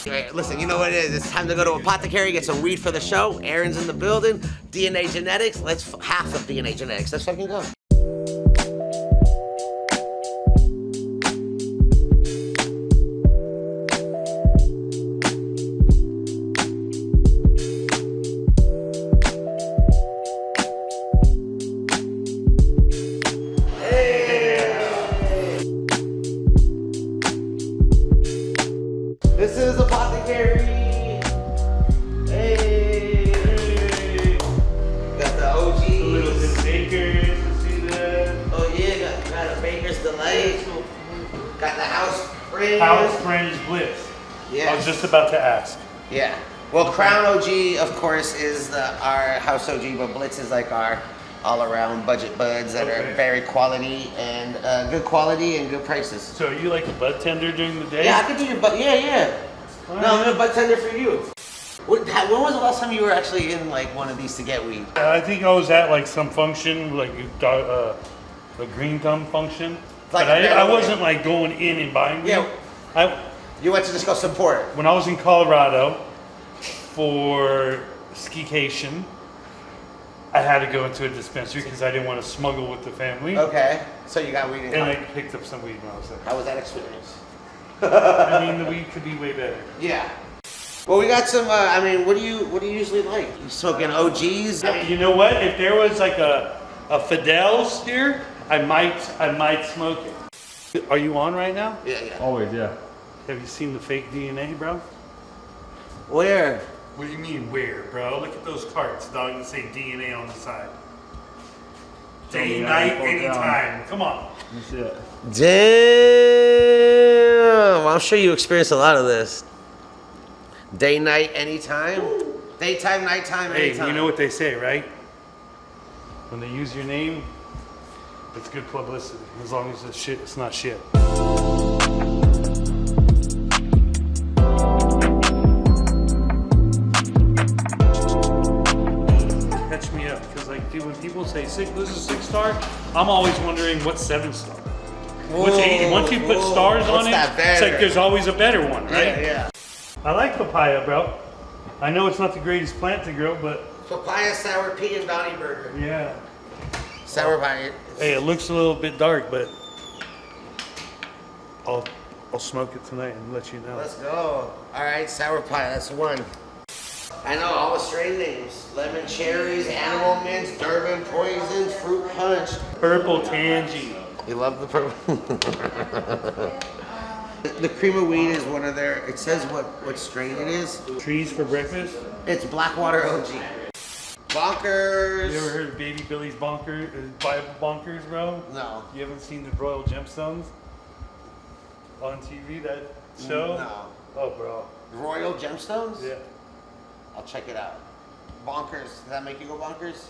Listen, you know what it is. It's time to go to Apothecary, get some weed for the show. Aaron's in the building. DNA genetics. Let's half of DNA genetics. Let's fucking go. This is Apothecary. Hey. Got the OGs. A little bit of Bakers, you see that? Oh yeah, got a Baker's Delight. Got the House Fringe. House Fringe Blitz. Yeah. I was just about to ask. Yeah. Well, Crown OG, of course, is our House OG, but Blitz is like our all-around budget buds that are very quality and good quality and good prices. So are you like a bud tender during the day? Yeah, I could do your bud. Yeah. Right. No, I'm a bud tender for you. When was the last time you were actually in like one of these to get weed? I think I was at like some function, like a green thumb function. Like but I wasn't like going in and buying weed. Yeah. You went to just go support. When I was in Colorado for skication, I had to go into a dispensary because I didn't want to smuggle with the family. Okay. So you got weed in. And I picked up some weed when I was there. How was that experience? I mean, the weed could be way better. Yeah. Well, we got some. I mean, what do you usually like? You smoking OGs? You know what? If there was like a Fidel's here, I might smoke it. Are you on right now? Yeah. Always, yeah. Have you seen the fake DNA, bro? Where? What do you mean where, bro? Look at those carts, dog, that say DNA on the side. Day, night, anytime. Come on. That's it. Damn. I'm sure you experienced a lot of this. Day, night, anytime. Daytime, nighttime, anytime. Hey, you know what they say, right? When they use your name, it's good publicity, as long as it's not shit. Catch me up, because like, dude, when people say this is 6-star, I'm always wondering what's 7-star. What's 8? Once you put stars on it, it's like there's always a better one, right? Yeah. I like papaya, bro. I know it's not the greatest plant to grow, but Papaya, sour pea, and Donny burger. yeah. Sour pie. Hey, it looks a little bit dark, but I'll smoke it tonight and let you know. Let's go. All right, sour pie. That's one. I know all the strain names: lemon cherries, animal mints, Durban poison, fruit punch, Purple tangy. You love the purple. The cream of weed is one of their. It says what strain it is. Trees for breakfast. It's Blackwater OG. Bonkers. You ever heard of Baby Billy's Bible Bonkers, bro? No. You haven't seen the Royal Gemstones on TV? That show? No. Oh, bro. Royal Gemstones? Yeah. I'll check it out. Bonkers. Does that make you go bonkers?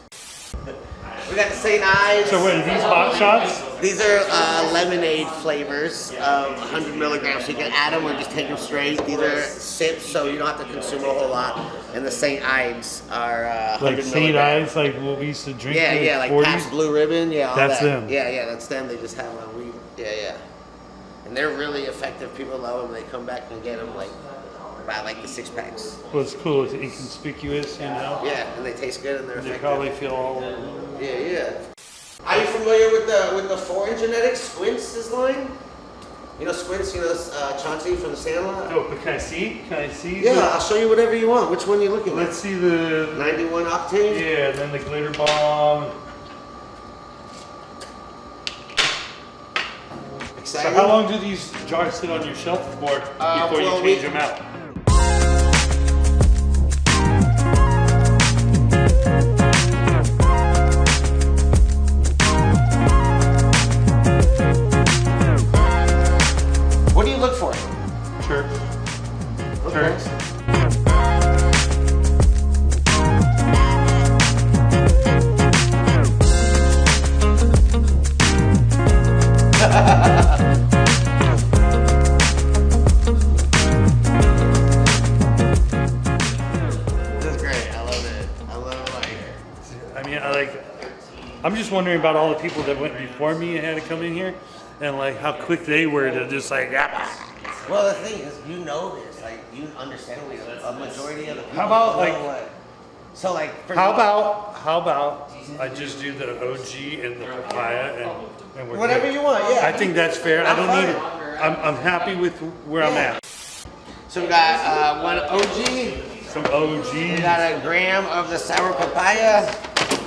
We got the St. Ives. So what are these hot shots? These are lemonade flavors of 100 milligrams. So you can add them or just take them straight. These are sips, so you don't have to consume a whole lot. And the St. Ives are 100 like St. milligrams. Ives, like what we used to drink. Yeah, like 40s? Pabst Blue Ribbon. Yeah, all That's that. them. Yeah, that's them. They just have on weed. Yeah. And they're really effective. People love them. They come back and get them buy like the 6-packs. Well, it's cool. It's inconspicuous, you know? Yeah, and they taste good and they're They effective. probably feel all... Yeah. Are you familiar with the foreign genetics? Squints' line? You know Squints, Chauncey from the Sandlot? Oh, but can I see? Yeah, I'll show you whatever you want. Which one are you looking at? Let's see the... 91 octane? Yeah, then the glitter bomb. Excited? So how long do these jars sit on your shelf for before you change them out? What do you look for? Chirps. Okay. Chirps. This is great. I love it. I love it. I'm just wondering about all the people that went before me and had to come in here, and like how quick they were to just like. Well, the thing is, you know this. Like, you understand what a majority of the people How about, know like- what? So, like, for How about I just do the OG and the papaya and we're whatever good. you want, yeah. I think that's fair. I don't I'm need it. fine. I'm happy with where I'm Yeah. at. So we got one OG, Some OG. we got a gram of the sour papaya,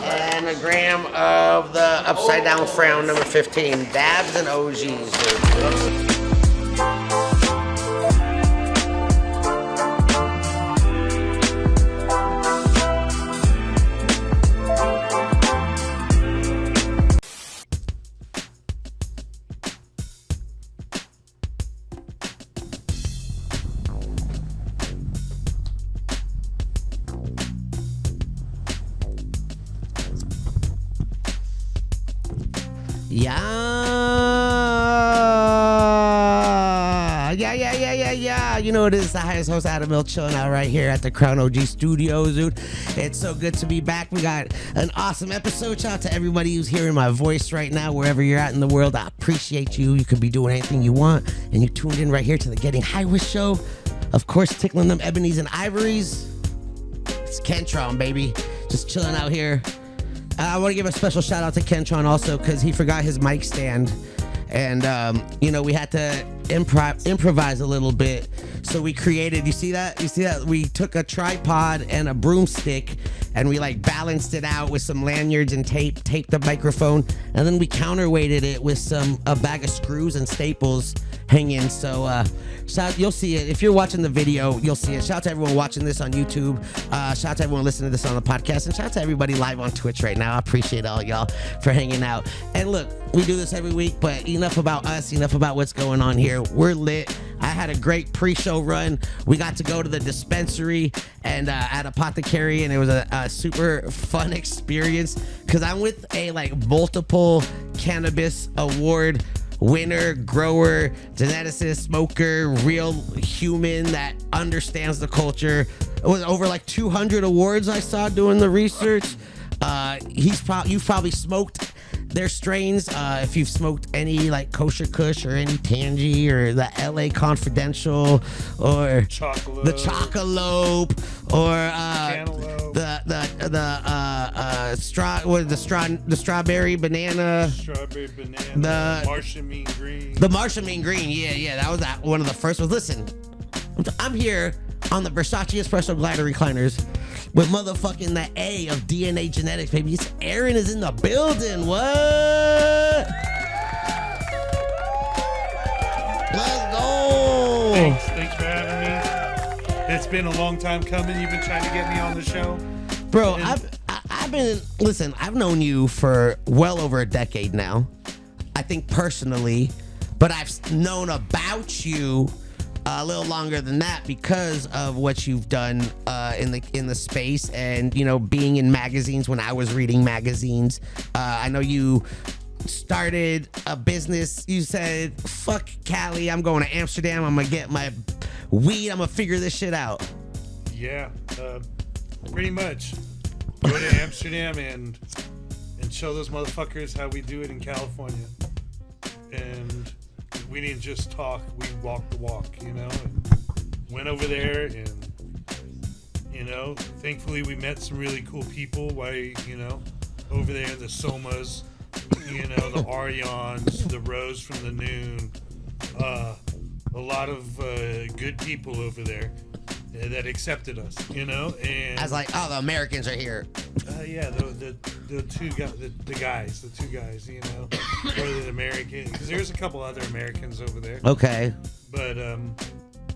and a gram of the upside down frown number 15. Dabs and OGs, dude. Yeah. You know it is the highest host, Adam Mill, chilling out right here at the Crown OG Studios, dude. It's so good to be back. We got an awesome episode. Shout out to everybody who's hearing my voice right now, wherever you're at in the world. I appreciate you. You could be doing anything you want, and you tuned in right here to the Getting High With show. Of course, tickling them ebonies and ivories. It's Kentron, baby. Just chilling out here. I want to give a special shout out to Kentron also because he forgot his mic stand. And, we had to improvise a little bit. So we created, you see that? We took a tripod and a broomstick and we like balanced it out with some lanyards and taped the microphone. And then we counterweighted it with a bag of screws and staples hanging. So, you'll see it. If you're watching the video, you'll see it. Shout out to everyone watching this on YouTube. Shout out to everyone listening to this on the podcast. And shout out to everybody live on Twitch right now. I appreciate all y'all for hanging out. And look, we do this every week, but enough about us, enough about what's going on here. We're lit. I had a great pre-show run. We got to go to the dispensary and at Apothecary, and it was a super fun experience because I'm with a multiple cannabis award winner, grower, geneticist, smoker, real human that understands the culture. It was over 200 awards I saw doing the research. You've probably smoked their strains. If you've smoked any Kosher Kush or any Tangy or the LA Confidential or the Chocolope or the strawberry banana. The Martian mean green. The Martian mean green. Yeah. That was one of the first ones. Listen, I'm here on the Versace Espresso Glider recliners with motherfucking the A of DNA genetics, baby. Aaron is in the building. What? Let's go. Thanks for having me. It's been a long time coming. You've been trying to get me on the show. Bro, I've known you for well over a decade now. I think personally, but I've known about you a little longer than that because of what you've done in the space and being in magazines when I was reading magazines. I know you started a business. You said, fuck Cali, I'm going to Amsterdam, I'm gonna get my weed, I'm gonna figure this shit out. Yeah, pretty much. Go to Amsterdam and show those motherfuckers how we do it in California. And we didn't just talk, we walked the walk, and went over there and, thankfully we met some really cool people over there, the Somas, the Arians, the Rose from the Noon, a lot of good people over there that accepted us, and I was like, oh, the Americans are here. Yeah, the two guys, the two guys, or the American, because there's a couple other Americans over there. Okay. But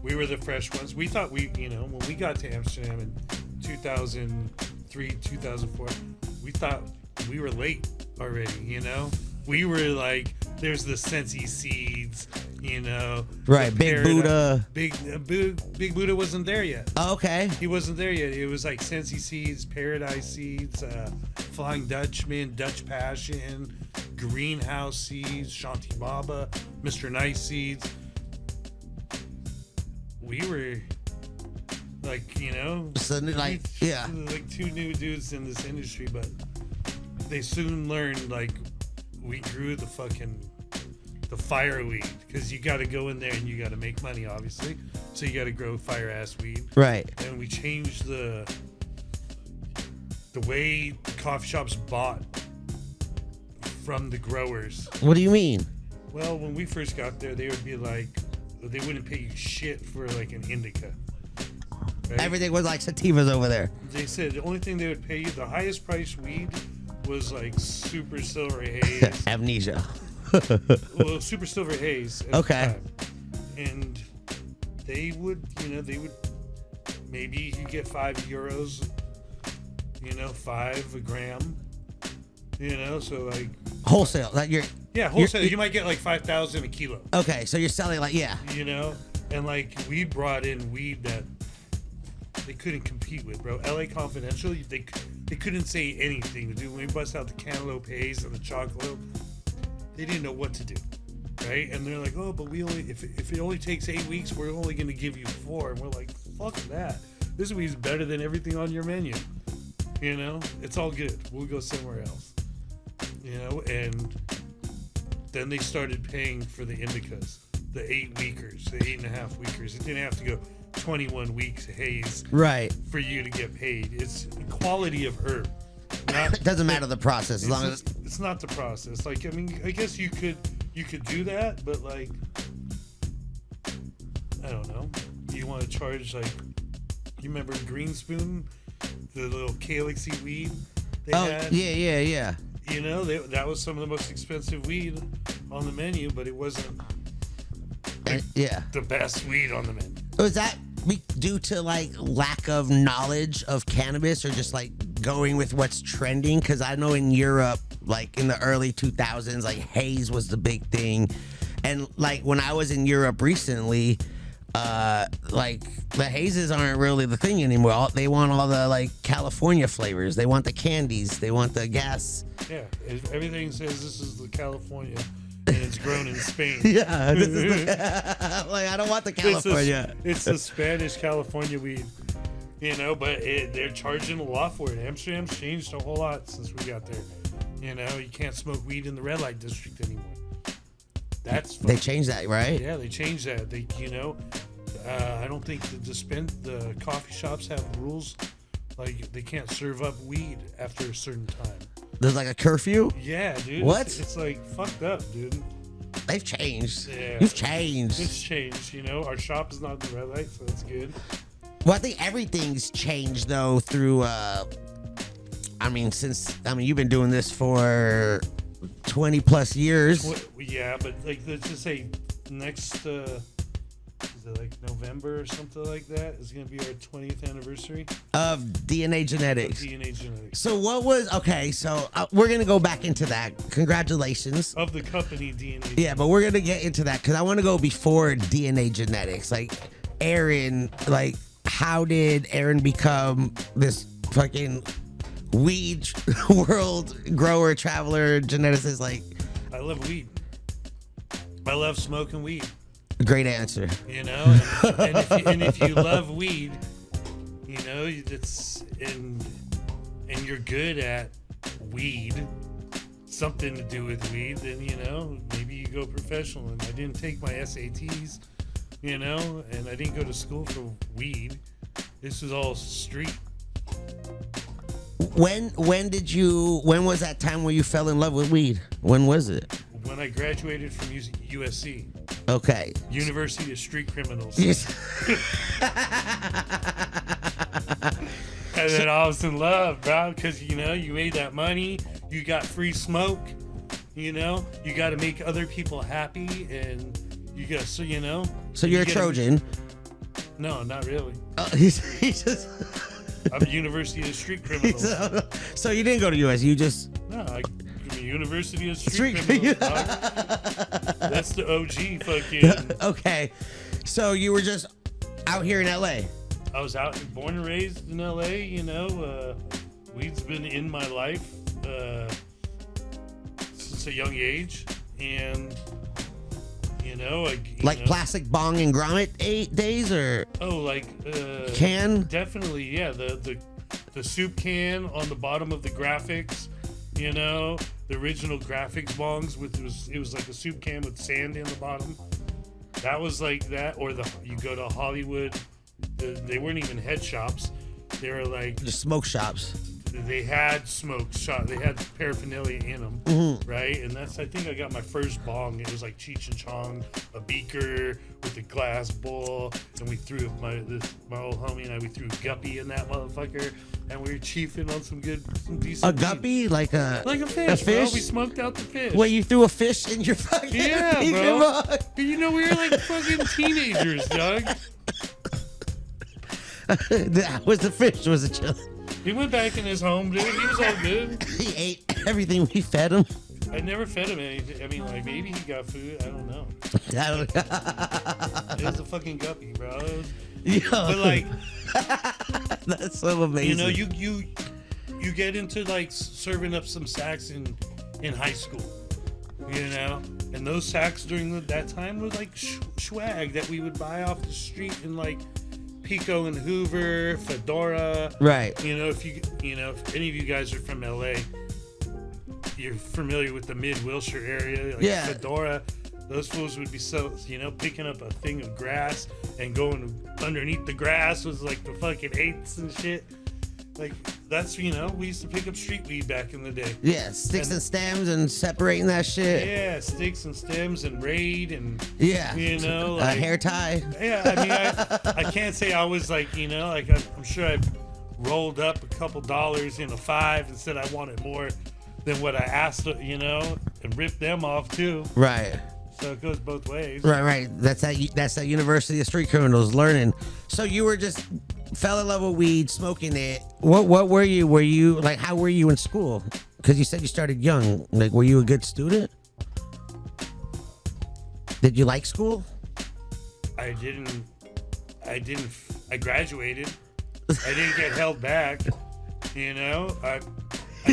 we were the fresh ones. We thought when we got to Amsterdam in 2003, 2004, we thought we were late already, We were there's the Sensi Seeds, Right, Big Buddha. Big Buddha wasn't there yet. Oh, okay. He wasn't there yet. It was Sensi Seeds, Paradise Seeds, Flying Dutchman, Dutch Passion, Greenhouse Seeds, Shanti Baba, Mr. Nice Seeds. We were two new dudes in this industry, but they soon learned we grew the fireweed because you got to go in there and you got to make money, obviously. So you got to grow fire ass weed. Right. And we changed the way coffee shops bought from the growers. What do you mean? Well, when we first got there, they would be like, they wouldn't pay you shit for like an indica. Right? Everything was like sativas over there. They said the only thing they would pay you, the highest price weed was like Super Silver Haze. Amnesia. Well, Super Silver Haze. At Okay. the time. And they would, maybe you get €5, 5 a gram, so like Wholesale. Like wholesale. You might get like 5,000 a kilo. Okay, so you're selling like And like we brought in weed that they couldn't compete with, bro. LA Confidential, they couldn't say anything. Dude, when we bust out the cantaloupe haze and the chocolate, they didn't know what to do. Right? And they're like, oh, but we only if it only takes 8 weeks, we're only gonna give you 4. And we're like, fuck that. This weed's better than everything on your menu. It's all good. We'll go somewhere else. And then they started paying for the indicas, the 8-weekers, the 8.5 weekers. It didn't have to go 21 weeks haze right for you to get paid. It's quality of herb. It doesn't matter the process as long as it's not the process. Like, I mean, I guess you could do that, but like, I don't know. You want to charge like, you remember Green Spoon, the little calyxy weed they had? Yeah. That was some of the most expensive weed on the menu, but it wasn't the best weed on the menu. Was that due to like lack of knowledge of cannabis or just like going with what's trending? Because I know in Europe, like in the early 2000s, like haze was the big thing. And like when I was in Europe recently, like the hazes aren't really the thing anymore. They want all the like California flavors. They want the candies. They want the gas. Yeah, everything says this is the California, and it's grown in Spain. Yeah, this is like I don't want the California. It's the Spanish California weed, But they're charging a lot for it. Amsterdam's changed a whole lot since we got there. You can't smoke weed in the red light district anymore. They changed that, right? Yeah, they changed that. They, I don't think the coffee shops have rules like they can't serve up weed after a certain time. There's like a curfew? Yeah, dude. What? It's like fucked up, dude. They've changed. Yeah. You've changed. It's changed, Our shop is not in the red light, so that's good. Well, I think everything's changed though through you've been doing this for 20 plus years. Yeah, but like let's just say next is it like November or something like that is going to be our 20th anniversary of DNA Genetics. So what was so we're going to go back into that. Congratulations. Of the company DNA Genetics. Yeah, but we're going to get into that cuz I want to go before DNA Genetics. Like Aaron, like how did Aaron become this fucking weed world grower, traveler, geneticist? Like, I love weed. I love smoking weed. Great answer. And if you love weed, it's and you're good at weed, something to do with weed, then maybe you go professional. And I didn't take my SATs, and I didn't go to school for weed. This is all street. When was that time where you fell in love with weed? When was it? When I graduated from USC. Okay. University of Street Criminals. Yes. And then I was in love, bro, because, you made that money. You got free smoke. You got to make other people happy. And you got, So you're a Trojan. No, not really. He's just... I'm a University of Street Criminals. So you didn't go to US, you just... No, I mean, University of Street Criminals, dog. That's the OG fucking... Okay, so you were just out here in LA. I was born and raised in LA, weed's been in my life since a young age, and... plastic bong and grommet days, or can? Definitely, yeah. The soup can on the bottom of the graphics, the original graphics bongs it was like a soup can with sand in the bottom. That was like that, or you go to Hollywood. They weren't even head shops. They were like Just smoke shops. they had smoke shop. They had paraphernalia in them, right? And I think I got my first bong. It was like Cheech and Chong, a beaker with a glass bowl, and we threw my old homie and we threw guppy in that motherfucker, and we were chiefing on some decent. A guppy, like a fish. A fish? Bro. We smoked out the fish. Wait, you threw a fish in your fucking Yeah, beaker bro. bong? But you know, we were like fucking teenagers, dog. Was the fish? Was it chill? He went back in his home, dude. He was all good. He ate everything we fed him. I never fed him anything. I mean, like, maybe he got food. I don't know. It was a fucking guppy, bro. Yo, But, like, that's so amazing. you know, you get into, like, serving up some sacks in high school, you know? And those sacks during that time were, like, swag that we would buy off the street in, like, Pico and Hoover, Fedora. Right. You know, if any of you guys are from LA, you're familiar with the mid Wilshire area, like Yeah. Fedora. Those fools would be picking up a thing of grass and going underneath the grass was like the fucking eighths and shit. Like, that's, we used to pick up street weed back in the day. Yeah, sticks and stems and separating that shit. Yeah, sticks and stems and raid and, Yeah. like, hair tie. Yeah, I mean, I can't say I was like, like I'm sure I rolled up a couple dollars in a $5 and said I wanted more than what I asked, and ripped them off too. Right. So it goes both ways. Right. That's that University of Street Criminals learning. So you were just fell in love with weed, smoking it. What were you? Were you like, how were you in school? Because you said you started young. Like, were you a good student? Did you like school? I didn't. I graduated. I didn't get held back. He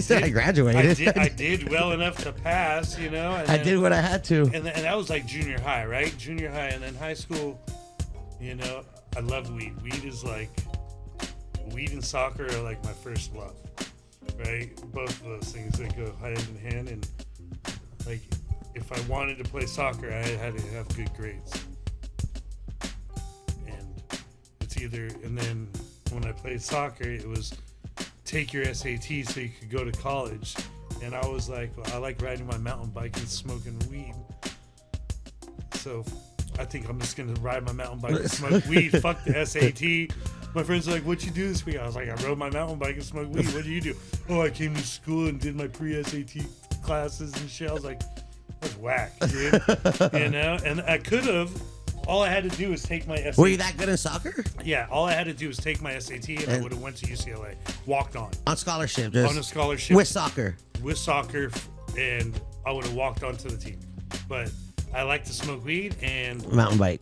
said I graduated. I did well enough to pass. And I did what I had to. And that was like junior high, right? Junior high, and then high school. I loved weed. Weed and soccer are like my first love, right? Both of those things, they go hand in hand. And like, if I wanted to play soccer, I had to have good grades. And then when I played soccer, it was take your SAT so you could go to college. And I was like, well, I like riding my mountain bike and smoking weed. So I think I'm just going to ride my mountain bike and smoke weed. Fuck the SAT. My friends are like, what'd you do this week? I was like, I rode my mountain bike and smoked weed. What do you do? Oh, I came to school and did my pre-SAT classes and shit. I was like, that's whack, dude. And I could have. All I had to do was take my SAT. Were you that good in soccer? Yeah, all I had to do was take my SAT and I would have went to UCLA. Walked on. On scholarship. Just on a scholarship. with soccer. With soccer, and I would have walked onto the team. But I like to smoke weed and mountain bike.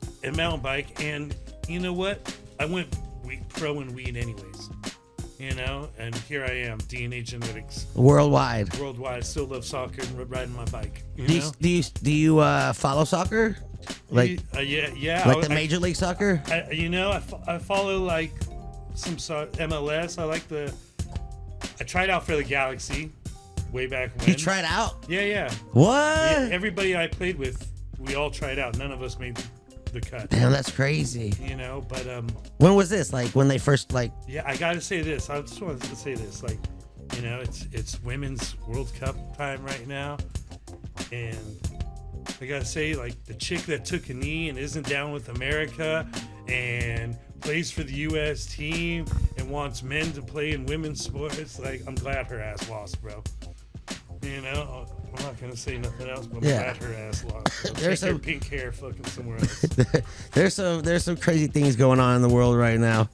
And you know what? I went pro in weed anyways. And here I am, DNA genetics. Worldwide. I still love soccer and riding my bike. Do you follow soccer? Like, yeah. Like the Major League Soccer? I follow like some MLS. I tried out for the Galaxy way back when. You tried out? Yeah. What? Yeah, everybody I played with, we all tried out. None of us made the cut. Damn, that's crazy. But when was this? Like when they first Yeah, I gotta say this. I just wanted to say this. Like, it's Women's World Cup time right now, and I gotta say, like, the chick that took a knee and isn't down with America and plays for the U.S. team and wants men to play in women's sports, like, I'm glad her ass lost, bro. I'm not gonna say nothing else, but I'm glad her ass lost. There's some pink hair fucking somewhere else. there's some crazy things going on in the world right now.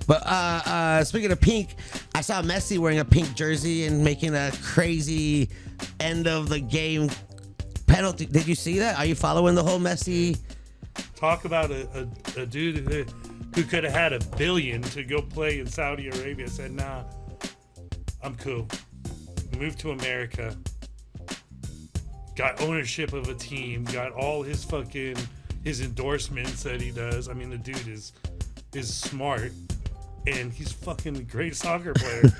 But speaking of pink, I saw Messi wearing a pink jersey and making a crazy end of the game penalty. Did you see that? Are you following the whole Messi? Talk about a dude who could have had $1 billion to go play in Saudi Arabia. Said, nah, I'm cool. Moved to America. Got ownership of a team. Got all his endorsements that he does. I mean, the dude is smart, and he's fucking a great soccer player.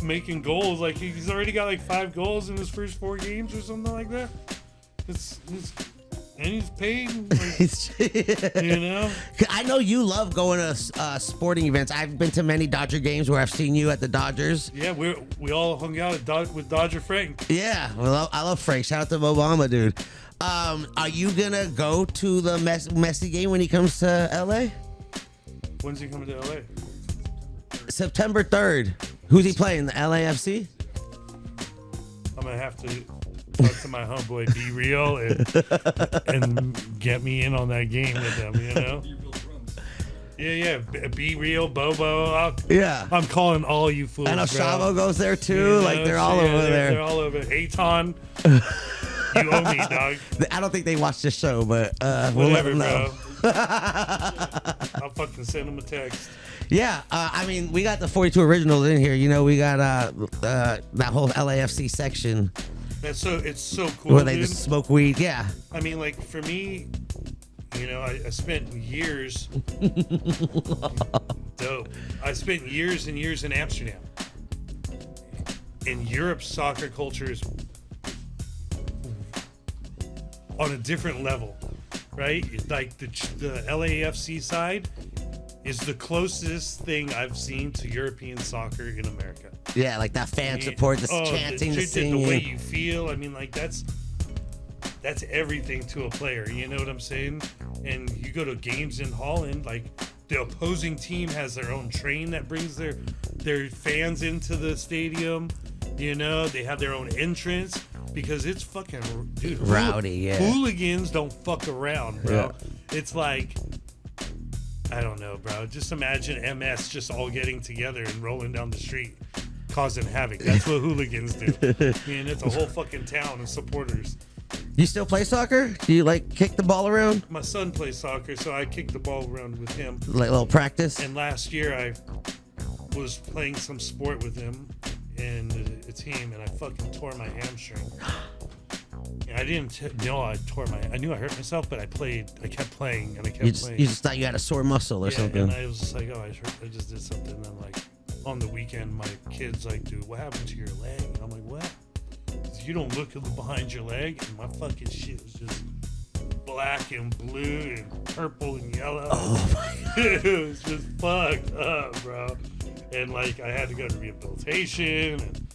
Making goals, like he's already got like 5 goals in his first 4 games or something like that. It's And he's paid. Like, you know? I know you love going to sporting events. I've been to many Dodger games where I've seen you at the Dodgers. Yeah, we all hung out with Dodger Frank. Yeah, well, I love Frank. Shout out to Obama, dude. Are you gonna go to the Messi game when he comes to LA? When's he coming to LA? September 3rd. Who's he playing? The LAFC? I'm gonna have to talk to my homeboy Be Real and get me in on that game with him, you know? Yeah. Be Real, Bobo. Yeah. I'm calling all you fools. I know bro. Shavo goes there too. You know, like they're all over there. They're all over. Aton, you owe me, dog. I don't think they watch the show, but we'll let Whatever, them know. bro. I'll fucking send them a text. Yeah, I mean, we got the 42 originals in here. You know, we got that whole LAFC section. It's so cool. Where they dude. just smoke weed. Yeah. I mean, like, for me, you know, I spent years. Dope. I spent years and years in Amsterdam. In Europe, soccer culture is on a different level, right? Like the LAFC side is the closest thing I've seen to European soccer in America. Yeah, like that fan support, the chanting, the singing. The way you feel. I mean, like, that's everything to a player. You know what I'm saying? And you go to games in Holland, like, the opposing team has their own train that brings their fans into the stadium. You know, they have their own entrance because it's fucking, dude, rowdy. Yeah. Hooligans don't fuck around, bro. Yeah. It's like, I don't know, bro. Just imagine MS just all getting together and rolling down the street, causing havoc. That's what hooligans do. I mean, it's a whole fucking town of supporters. You still play soccer? Do you like kick the ball around? My son plays soccer, so I kick the ball around with him. Like a little practice? And last year I was playing some sport with him in a team, and I fucking tore my hamstring. I didn't know I knew I hurt myself, but I kept playing, and I kept playing. You just thought you had a sore muscle or something. And I was just like, oh, I just did something. And then, like, on the weekend, my kid's like, dude, what happened to your leg? And I'm like, what? You don't look behind your leg, and my fucking shit was just black and blue and purple and yellow. Oh my God. It was just fucked up, bro. And, like, I had to go to rehabilitation, and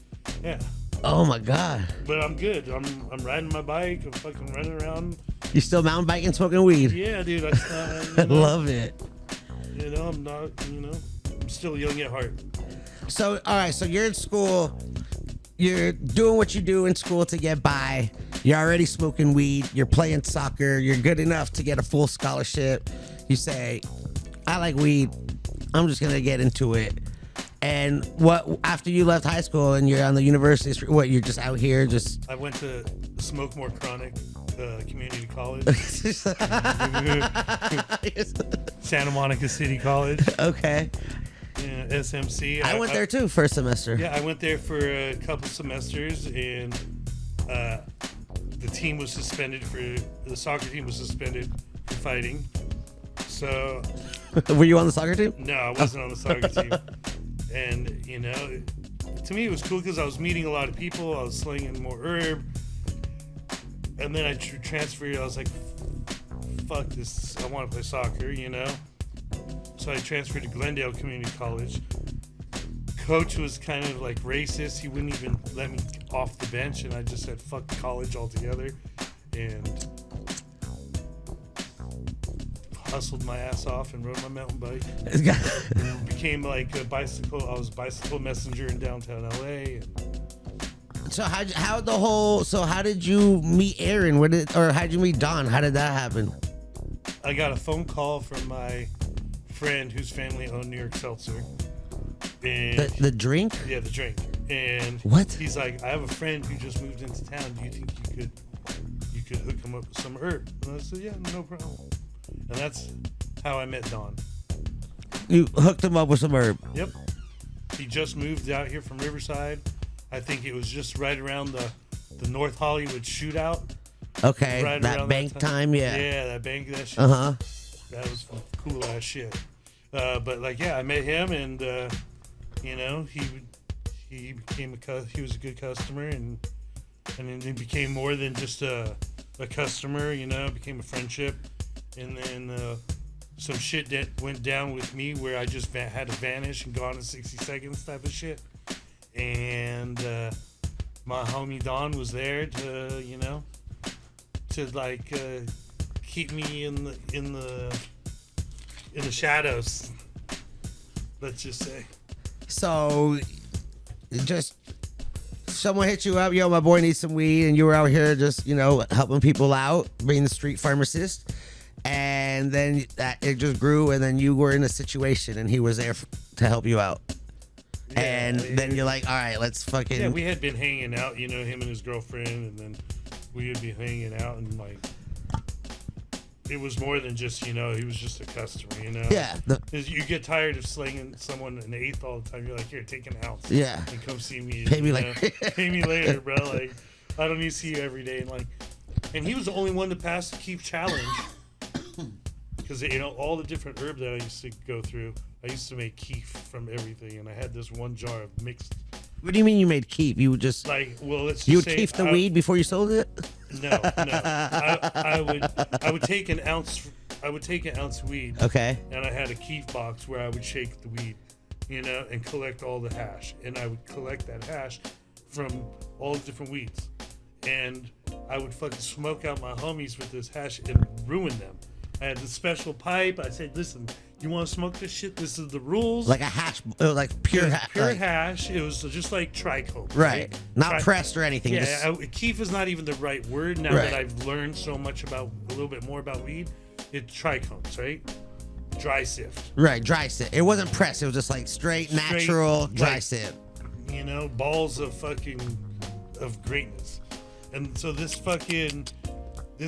yeah. Oh my God. But I'm good. I'm riding my bike. I'm fucking running around. You still mountain biking, smoking weed? Yeah, dude. I love it. You know, I'm not. You know, I'm still young at heart. So, all right. So you're in school. You're doing what you do in school to get by. You're already smoking weed. You're playing soccer. You're good enough to get a full scholarship. You say, I like weed. I'm just gonna get into it. And what after you left high school and you're on the university street, what, you're just out here just... I went to Smoke More Chronic Community College. Santa Monica City College. Okay. Yeah, SMC. I went there too, first semester. Yeah, I went there for a couple semesters, and the team was suspended the soccer team was suspended for fighting. So... Were you on the soccer team? No, I wasn't on the soccer team. And, you know, to me it was cool because I was meeting a lot of people. I was slinging more herb. And then I transferred. I was like, fuck this. I want to play soccer, you know? So I transferred to Glendale Community College. Coach was kind of like racist. He wouldn't even let me off the bench. And I just said, fuck college altogether. And hustled my ass off and rode my mountain bike. And became like I was a bicycle messenger in downtown LA. So how did you meet Aaron? How did you meet Don? How did that happen? I got a phone call from my friend whose family owned New York Seltzer. And the drink? Yeah, the drink. And what? He's like, I have a friend who just moved into town. Do you think you could hook him up with some herb? And I said, yeah, no problem. And that's how I met Don. You hooked him up with some herb? Yep. He just moved out here from Riverside. I think it was just right around the North Hollywood shootout. Okay, right that bank time, yeah. Yeah, that shit. Uh-huh. That was cool ass shit. But like, yeah, I met him, and you know, he was a good customer, and then he became more than just a a customer, you know, became a friendship. And then some shit that went down with me where I just had to vanish and gone in 60 seconds type of shit. And my homie Don was there to, you know, to like keep me in the shadows. Let's just say. So, just someone hit you up, yo, my boy needs some weed, and you were out here just, you know, helping people out, being the street pharmacist. And then it just grew, and then you were in a situation, and he was there to help you out. Yeah, and then you're like, all right, let's fucking. Yeah, we had been hanging out, you know, him and his girlfriend, and then we would be hanging out, and like, it was more than just, you know, he was just a customer, you know. Yeah. You get tired of slinging someone an eighth all the time. You're like, here, take an ounce. Yeah. And come see me. Pay me later. Pay me later, bro. Like, I don't need to see you every day. And he was the only one to pass the Keef challenge. Because, you know, all the different herbs that I used to go through, I used to make keef from everything, and I had this one jar of mixed. What do you mean you made keef? You would just like, well, let's just you would say keef the weed before you sold it? No. I would take an ounce. I would take an ounce weed. Okay. And I had a keef box where I would shake the weed, you know, and collect all the hash, and I would collect that hash from all the different weeds, and I would fucking smoke out my homies with this hash and ruin them. I had this special pipe. I said, listen, you want to smoke this shit? This is the rules. Like a hash, like pure hash. Pure hash. It was just like trichomes. Right. Not pressed or anything. Yeah, keef is not even the right word now that I've learned so much a little bit more about weed. It's trichomes, right? Dry sift. Right, dry sift. It wasn't pressed. It was just like straight natural dry sift. You know, balls of greatness. And so this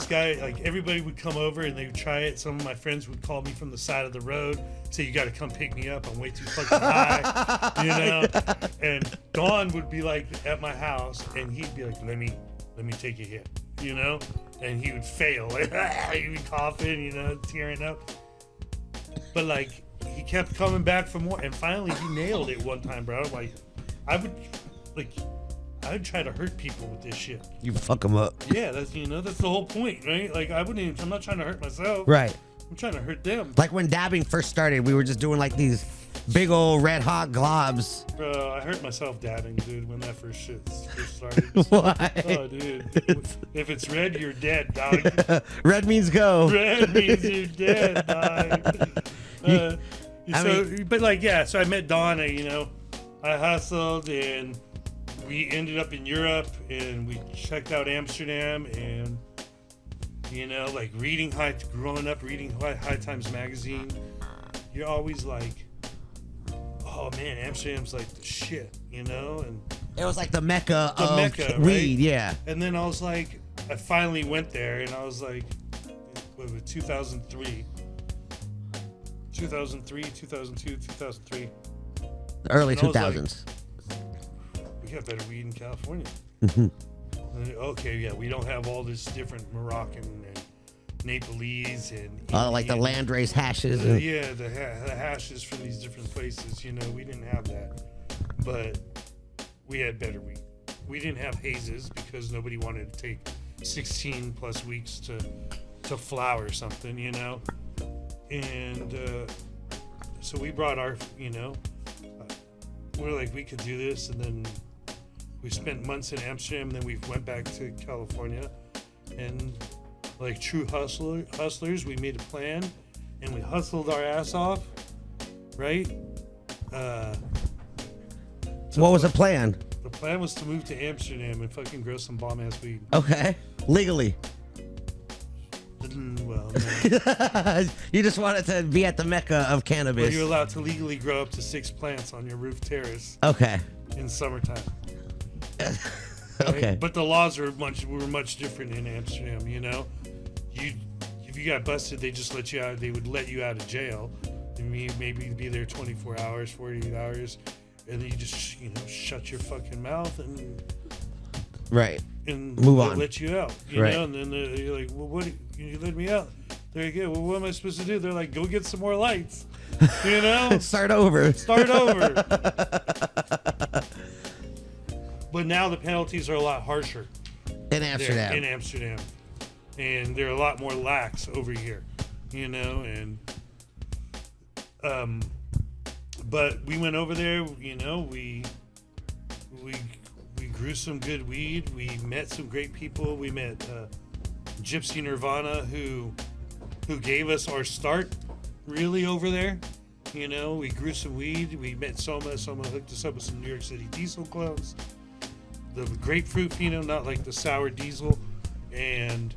guy, like, everybody would come over and they would try it. Some of my friends would call me from the side of the road, say, you got to come pick me up. I'm way too fucking high, you know? And Dawn would be like at my house, and he'd be like, let me take a hit, you know? And he would fail. Like, he'd be coughing, you know, tearing up. But, like, he kept coming back for more. And finally, he nailed it one time, bro. Like, I would try to hurt people with this shit. You fuck them up. Yeah, that's the whole point, right? Like, I'm not trying to hurt myself. Right. I'm trying to hurt them. Like when dabbing first started, we were just doing like these big old red hot globs. Bro, I hurt myself dabbing, dude, when that first started. Why? Oh, dude. If it's red, you're dead, dog. Red means go. Red means you're dead, dog. So I met Donna, you know. I hustled, and we ended up in Europe, and we checked out Amsterdam, and, you know, like growing up reading High Times magazine, you're always like, oh man, Amsterdam's like the shit, you know? And it was like the mecca of weed, right? Yeah. And then I was like, I finally went there, and I was like, what was it, 2003, 2002, 2003. Early 2000s. We got better weed in California. Mm-hmm. Okay, yeah, we don't have all this different Moroccan and Nepalese and like the landrace hashes. The hashes from these different places. You know, we didn't have that, but we had better weed. We didn't have hazes because nobody wanted to take 16 plus weeks to flower something. You know, and so we brought our, you know. We're like, we could do this, and then we spent months in Amsterdam, and then we went back to California, and like true hustlers, we made a plan, and we hustled our ass off, right? What was the plan? The plan was to move to Amsterdam and fucking grow some bomb-ass weed. Okay. Legally. Well, no. You just wanted to be at the mecca of cannabis. Well, you're allowed to legally grow up to 6 plants on your roof terrace. Okay. In summertime. Right? Okay. But the laws were much different in Amsterdam. You know, if you got busted, they just let you out. They would let you out of jail. Maybe be there 24 hours, 48 hours, and then you just shut your fucking mouth and move on. Let you out. You know, and then you're like, well, what? You let me out. There you go. Well, what am I supposed to do? They're like, go get some more lights. You know? Start over. But now the penalties are a lot harsher. In Amsterdam. In Amsterdam. and they're a lot more lax over here, you know. And but we went over there, you know. We grew some good weed. We met some great people. We met Gypsy Nirvana, who gave us our start really over there. You know, we grew some weed. We met Soma. Soma hooked us up with some New York City diesel clones. The grapefruit pheno, not like the sour diesel. And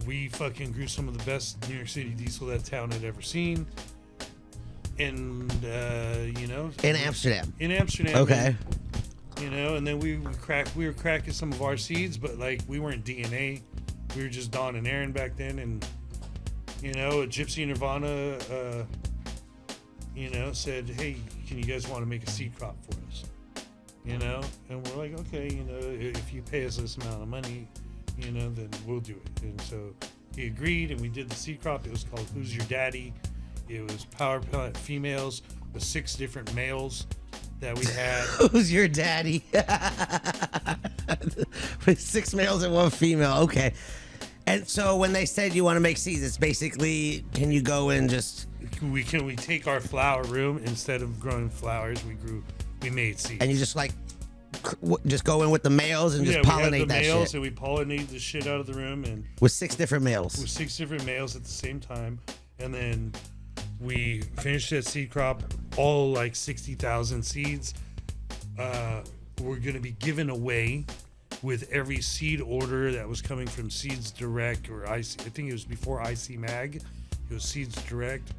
we fucking grew some of the best New York City diesel that town had ever seen. And, you know. In Amsterdam. In Amsterdam. Okay. And, you know, and then we were cracking some of our seeds, but like we weren't DNA. We were just Don and Aaron back then. And, you know, Gypsy Nirvana, you know, said, hey, can you guys want to make a seed crop for us? You know, and we're like, okay, you know, if you pay us this amount of money, you know, then we'll do it. And so he agreed, and we did the seed crop. It was called Who's Your Daddy? It was power plant females with 6 different males that we had. Who's your daddy? With 6 males and 1 female. Okay. And so when they said you want to make seeds, it's basically, can you go and just... We take our flower room, instead of growing flowers, we made seeds. And you just like, just go in with the males and just pollinate we had the that males shit. And we pollinate the shit out of the room. And with 6 different males. With 6 different males at the same time. And then we finished that seed crop, all like 60,000 seeds. We're going to be given away with every seed order that was coming from Seeds Direct or I think it was before IC Mag. It was Seeds Direct.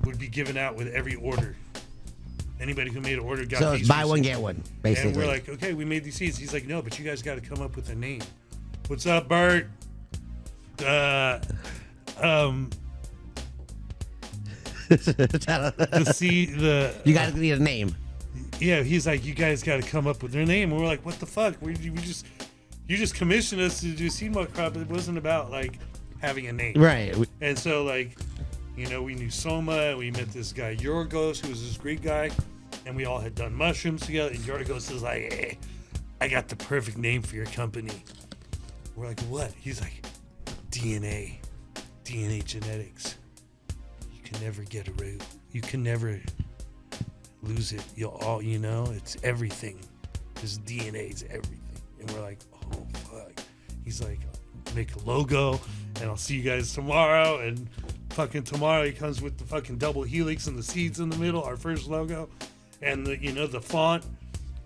Would be given out with every order. Anybody who made an order got so these. So buy one, get one, basically. And we're like, okay, we made these seeds. He's like, no, but you guys got to come up with a name. What's up, Bert? You got to need a name. Yeah, he's like, you guys got to come up with their name. And we're like, what the fuck? You just commissioned us to do seed malt crop. It wasn't about like having a name, right? And so like, you know, we knew Soma. We met this guy Yorgos, who was this Greek guy, and we all had done mushrooms together. And Yorgos is like, hey, I got the perfect name for your company. We're like, what? He's like, DNA genetics. You can never get a root. You can never lose it. You'll all, you know, it's everything. This DNA is everything. And we're like, oh fuck. He's like, make a logo, and I'll see you guys tomorrow. And fucking tomorrow he comes with the fucking double helix and the seeds in the middle, our first logo, and the, you know, the font,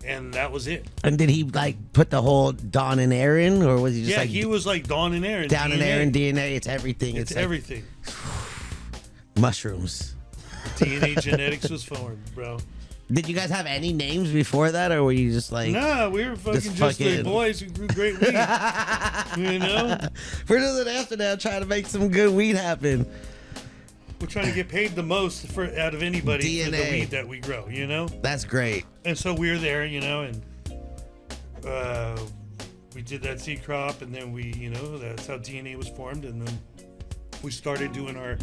and that was it. And did he like put the whole Don and Aaron, or was he just like? Yeah, he was like Don and Aaron. Don and Aaron DNA. It's everything. It's everything. Like, mushrooms. DNA genetics was formed, bro. Did you guys have any names before that, or were you just like? Nah, we were just like boys who grew great weed. You know? We're just in Amsterdam trying to make some good weed happen. We're trying to get paid the most out of anybody for the weed that we grow, you know? That's great. And so we were there, you know, and we did that seed crop, and then we, you know, that's how DNA was formed, and then we started doing our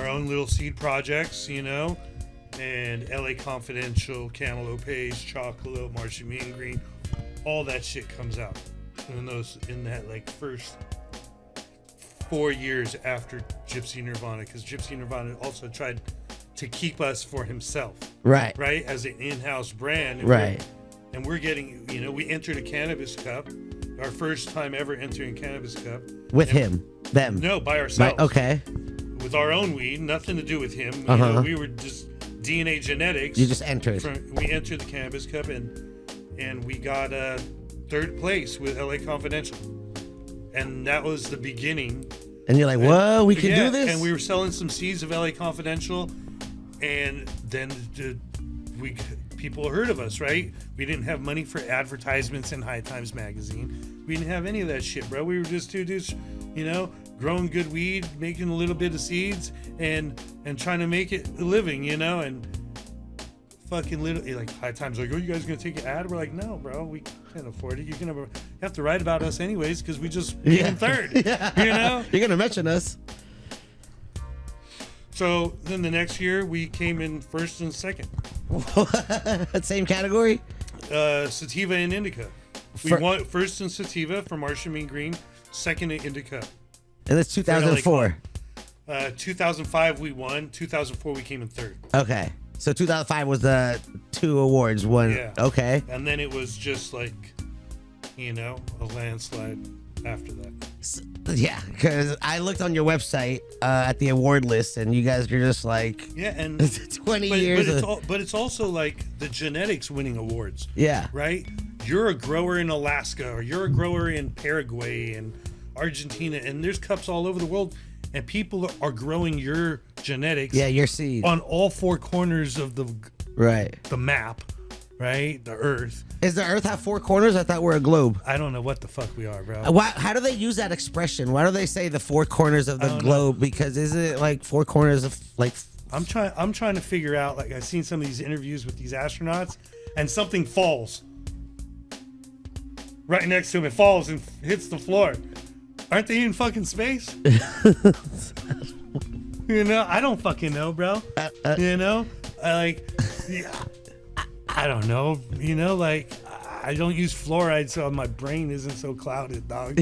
own little seed projects, you know, and LA Confidential, Cantaloupe Haze, Chocolate, Martian Mean Green, all that shit comes out in that like first 4 years after Gypsy Nirvana, because Gypsy Nirvana also tried to keep us for himself, right, as an in-house brand, right. And we're getting, you know, we entered a Cannabis Cup, our first time ever entering Cannabis Cup with them. No, by ourselves. Okay. With our own weed, nothing to do with him. You know, we were just DNA genetics. You just entered. We entered the Cannabis Cup, and we got 3rd place with LA Confidential, and that was the beginning. And you're like, whoa, we can do this? And we were selling some seeds of LA Confidential, and then people heard of us, right? We didn't have money for advertisements in High Times magazine. We didn't have any of that shit, bro. We were just two dudes, you know, growing good weed, making a little bit of seeds, and trying to make it a living, you know, and fucking literally, like, High Times like, oh, you guys gonna take an ad? We're like, no, bro, we can't afford it. You have to write about us anyways, because we just came 3rd, you know? You're gonna mention us. So then the next year we came in 1st and 2nd. Same category? Sativa and indica. We won first in sativa for Martian Mean Green, second in indica. And it's 2004. 2005 we won. 2004 we came in third. Okay. So 2005 was the 2 awards. One. Yeah. Okay. And then it was just like, a landslide after that. Yeah, because I looked on your website at the award list, and you guys are just like, yeah, and 20 years. But it's also like the genetics winning awards. Yeah. Right? You're a grower in Alaska, or you're a grower in Paraguay and Argentina, and there's cups all over the world, and people are growing your genetics. Yeah, your seed on all 4 corners of the map, right? The Earth. Does the Earth have 4 corners? I thought we're a globe. I don't know what the fuck we are, bro. How do they use that expression? Why do they say the 4 corners of the globe? Because isn't it like 4 corners of like? I'm trying to figure out. Like, I've seen some of these interviews with these astronauts, and something falls right next to him. It falls and hits the floor. Aren't they in fucking space? I don't fucking know, bro. I don't know. I don't use fluoride, so my brain isn't so clouded, dog.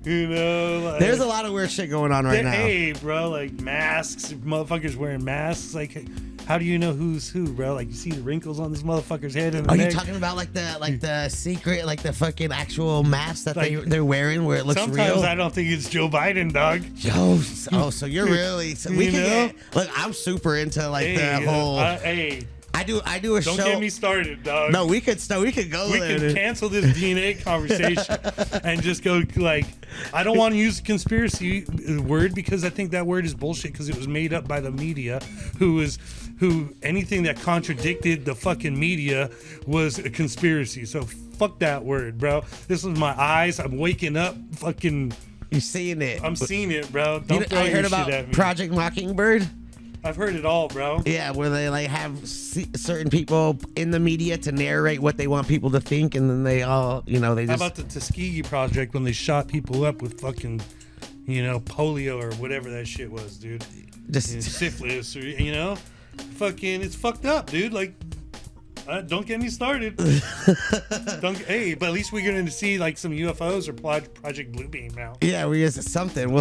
There's a lot of weird shit going on right now. Hey, bro, like masks, motherfuckers wearing masks. Like, how do you know who's who, bro? Like, you see the wrinkles on this motherfucker's head. And are you talking about like the secret, like the fucking actual mask that they're wearing, where it looks real? Sometimes I don't think it's Joe Biden, dog. Yo, so you're really look. I'm super into like the whole. I do a show. Don't get me started, dog. No, we could go we there. We can cancel this DNA conversation and just go like, I don't want to use conspiracy word because I think that word is bullshit because it was made up by the media who anything that contradicted the fucking media was a conspiracy. So fuck that word, bro. This is my eyes. I'm waking up fucking. You're seeing it. I'm seeing it, bro. Don't throw I heard your about shit at me. Project Mockingbird. I've heard it all, bro. Yeah, where they like have certain people in the media to narrate what they want people to think, and then they all, they just. How about the Tuskegee Project when they shot people up with fucking, polio or whatever that shit was, dude? Just syphilis, or fucking, it's fucked up, dude. Like, don't get me started. Hey, but at least we're going to see like some UFOs or Project Bluebeam now. Yeah, we'll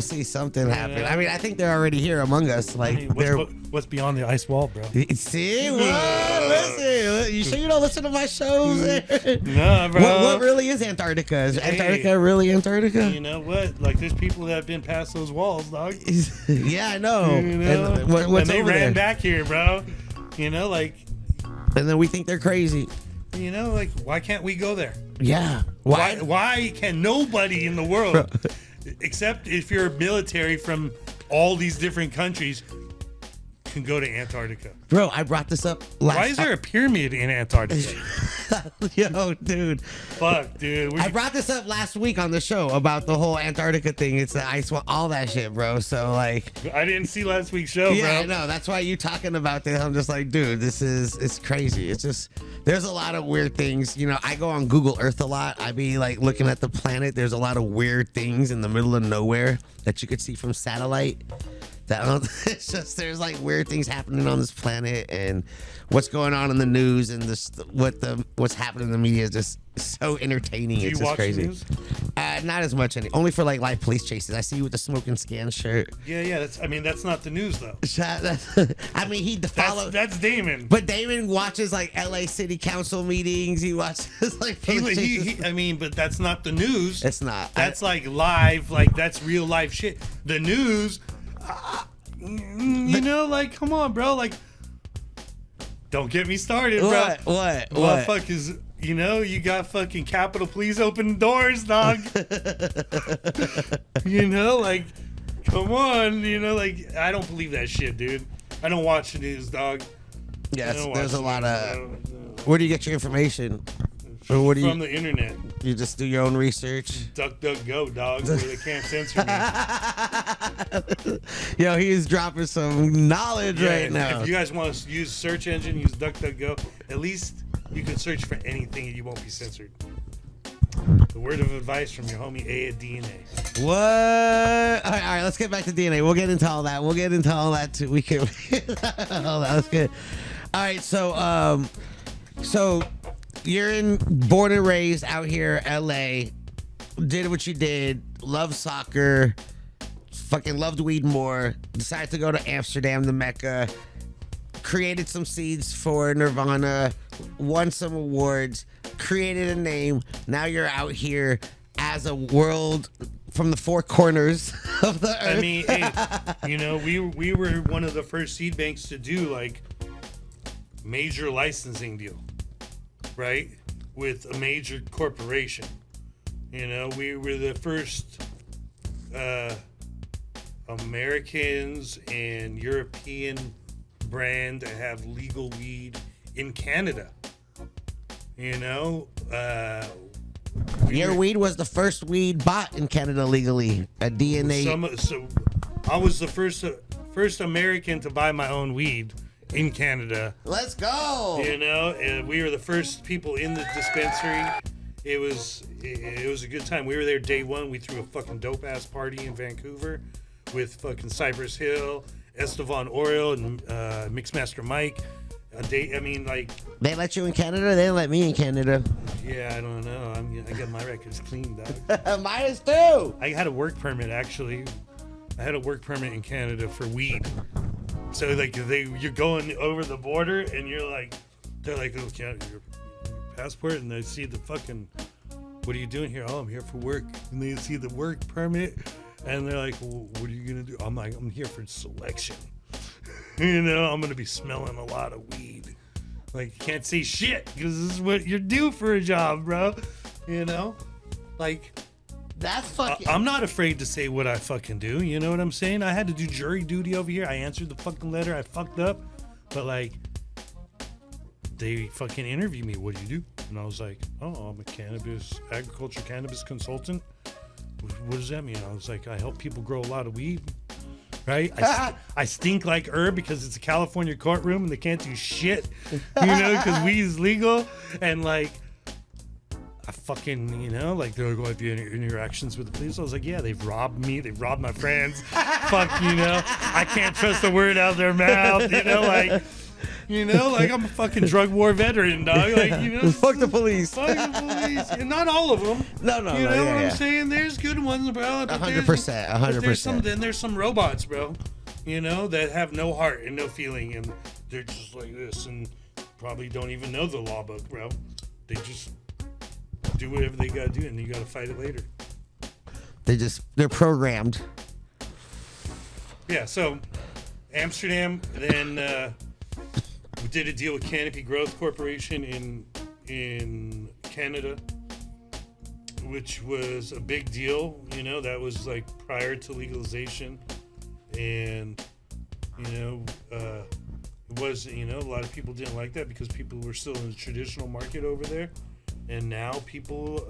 see something happen. I mean, I think they're already here among us. Like, what's beyond the ice wall, bro? See, listen. You sure you don't listen to my shows? No, bro. What really is Antarctica? Is Antarctica really Antarctica? You know what? Like, there's people that have been past those walls, dog. Yeah, I know. And they ran back here, bro. And then we think they're crazy. Like, why can't we go there? Yeah. Why can nobody in the world, except if you're military from all these different countries, can go to Antarctica? Bro, I brought this up last. Why is there a pyramid in Antarctica? Yo, dude. Fuck, dude. I brought this up last week on the show about the whole Antarctica thing. It's the ice wall, all that shit, bro. So, like. I didn't see last week's show, bro. Yeah, I know. That's why you talking about this. I'm just like, dude, it's crazy. It's just, there's a lot of weird things. I go on Google Earth a lot. I be like looking at the planet. There's a lot of weird things in the middle of nowhere that you could see from satellite. It's just, there's like weird things happening on this planet, and what's going on in the news, and what's happening in the media is just so entertaining. Do it's you just watch crazy. The news? Not as much, only for like live police chases. I see you with the smoke and scan shirt. Yeah. That's not the news though. He follows. That's Damon. But Damon watches like LA City Council meetings. He watches like. But that's not the news. It's not. That's like live. Like, that's real life shit. The news. Like, come on, bro. Like, don't get me started, bro. What? Fuck is, you got fucking Capitol Police open doors, dog. Like, come on. Like, I don't believe that shit, dude. I don't watch the news, dog. Yes, there's a lot of. Where do you get your information? Or from the internet. You just do your own research. DuckDuckGo, dog, where they can't censor me. Yo, he's dropping some knowledge right now. If you guys want to use search engine, use DuckDuckGo. At least you can search for anything and you won't be censored. The word of advice from your homie A at DNA. What? All right, let's get back to DNA. We'll get into all that. Too. We can. That's good. All right, so born and raised out here, LA. Did what you did. Loved soccer. Fucking loved weed more. Decided to go to Amsterdam, the Mecca. Created some seeds for Nirvana. Won some awards. Created a name. Now you're out here as a world from the four corners of the earth. I mean, hey, you know, we were one of the first seed banks to do like major licensing deal, right? With a major corporation. You know, we were the first Americans and European brand to have legal weed in Canada. You know, your weed was the first weed bought in Canada legally. A DNA. So I was the first American to buy my own weed in Canada. Let's go. You know, and we were the first people in the dispensary. It was a good time. We were there day one. We threw a fucking dope ass party in Vancouver with fucking Cypress Hill, Estevan Oriel, and Mixmaster Mike. I mean, like, they let you in Canada. They didn't let me in Canada. Yeah, I don't know. I got my records clean, dog. Mine is too. I had a work permit actually. I had a work permit in Canada for weed. So like you're going over the border and you're like, they're like, oh, your passport, and they see the fucking, what are you doing here? Oh, I'm here for work. And they see the work permit, and they're like, well, what are you gonna do? I'm like, I'm here for selection. You know, I'm gonna be smelling a lot of weed. Like, you can't say shit because this is what you're due for a job, bro. You know, like. That's fucking. I'm not afraid to say what I fucking do. You know what I'm saying? I had to do jury duty over here. I answered the fucking letter. I fucked up. But, like, they fucking interviewed me. What do you do? And I was like, oh, I'm a agriculture cannabis consultant. What does that mean? I was like, I help people grow a lot of weed. Right? I stink like herb because it's a California courtroom and they can't do shit. You know, because weed is legal. And, like, I fucking, you know, like, they're going to have interactions with the police. I was like, yeah, they've robbed me. They've robbed my friends. Fuck, you know, I can't trust a word out of their mouth. You know, like I'm a fucking drug war veteran, dog. Like, you know, fuck the police. Fuck the police. And not all of them. No. You know what I'm saying? There's good ones, bro. 100%. 100%. There's some robots, bro. You know, that have no heart and no feeling, and they're just like this, and probably don't even know the law book, bro. They just do whatever they gotta do, and you gotta fight it later. They're programmed. Yeah, so Amsterdam, then we did a deal with Canopy Growth Corporation in Canada, which was a big deal. You know, that was like prior to legalization, and you know, it was, you know, a lot of people didn't like that because people were still in the traditional market over there. And now people,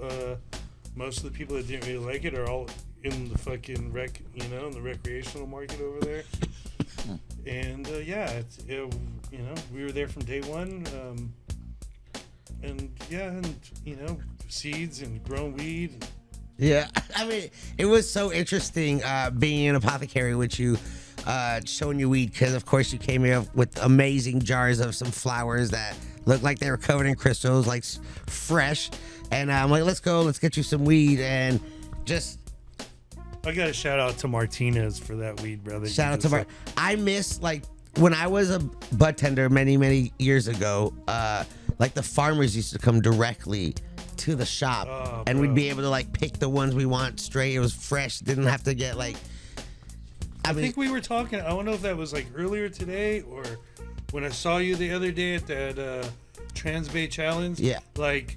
most of the people that didn't really like it are all in the fucking in the recreational market over there. And you know, we were there from day one. And you know, seeds and growing weed. Yeah, I mean, it was so interesting being an apothecary with you, showing you weed, because of course you came here with amazing jars of some flowers that looked like they were covered in crystals, like fresh. And I'm like, let's get you some weed. And just, I got to shout out to Martinez for that weed, brother. Shout out to I miss, like, when I was a bud tender many years ago, like the farmers used to come directly to the shop, and we'd be able to like pick the ones we want straight. It was fresh. Didn't have to get like. I think we were talking. I don't know if that was like earlier today or when I saw you the other day at that Trans Bay Challenge. Yeah. Like,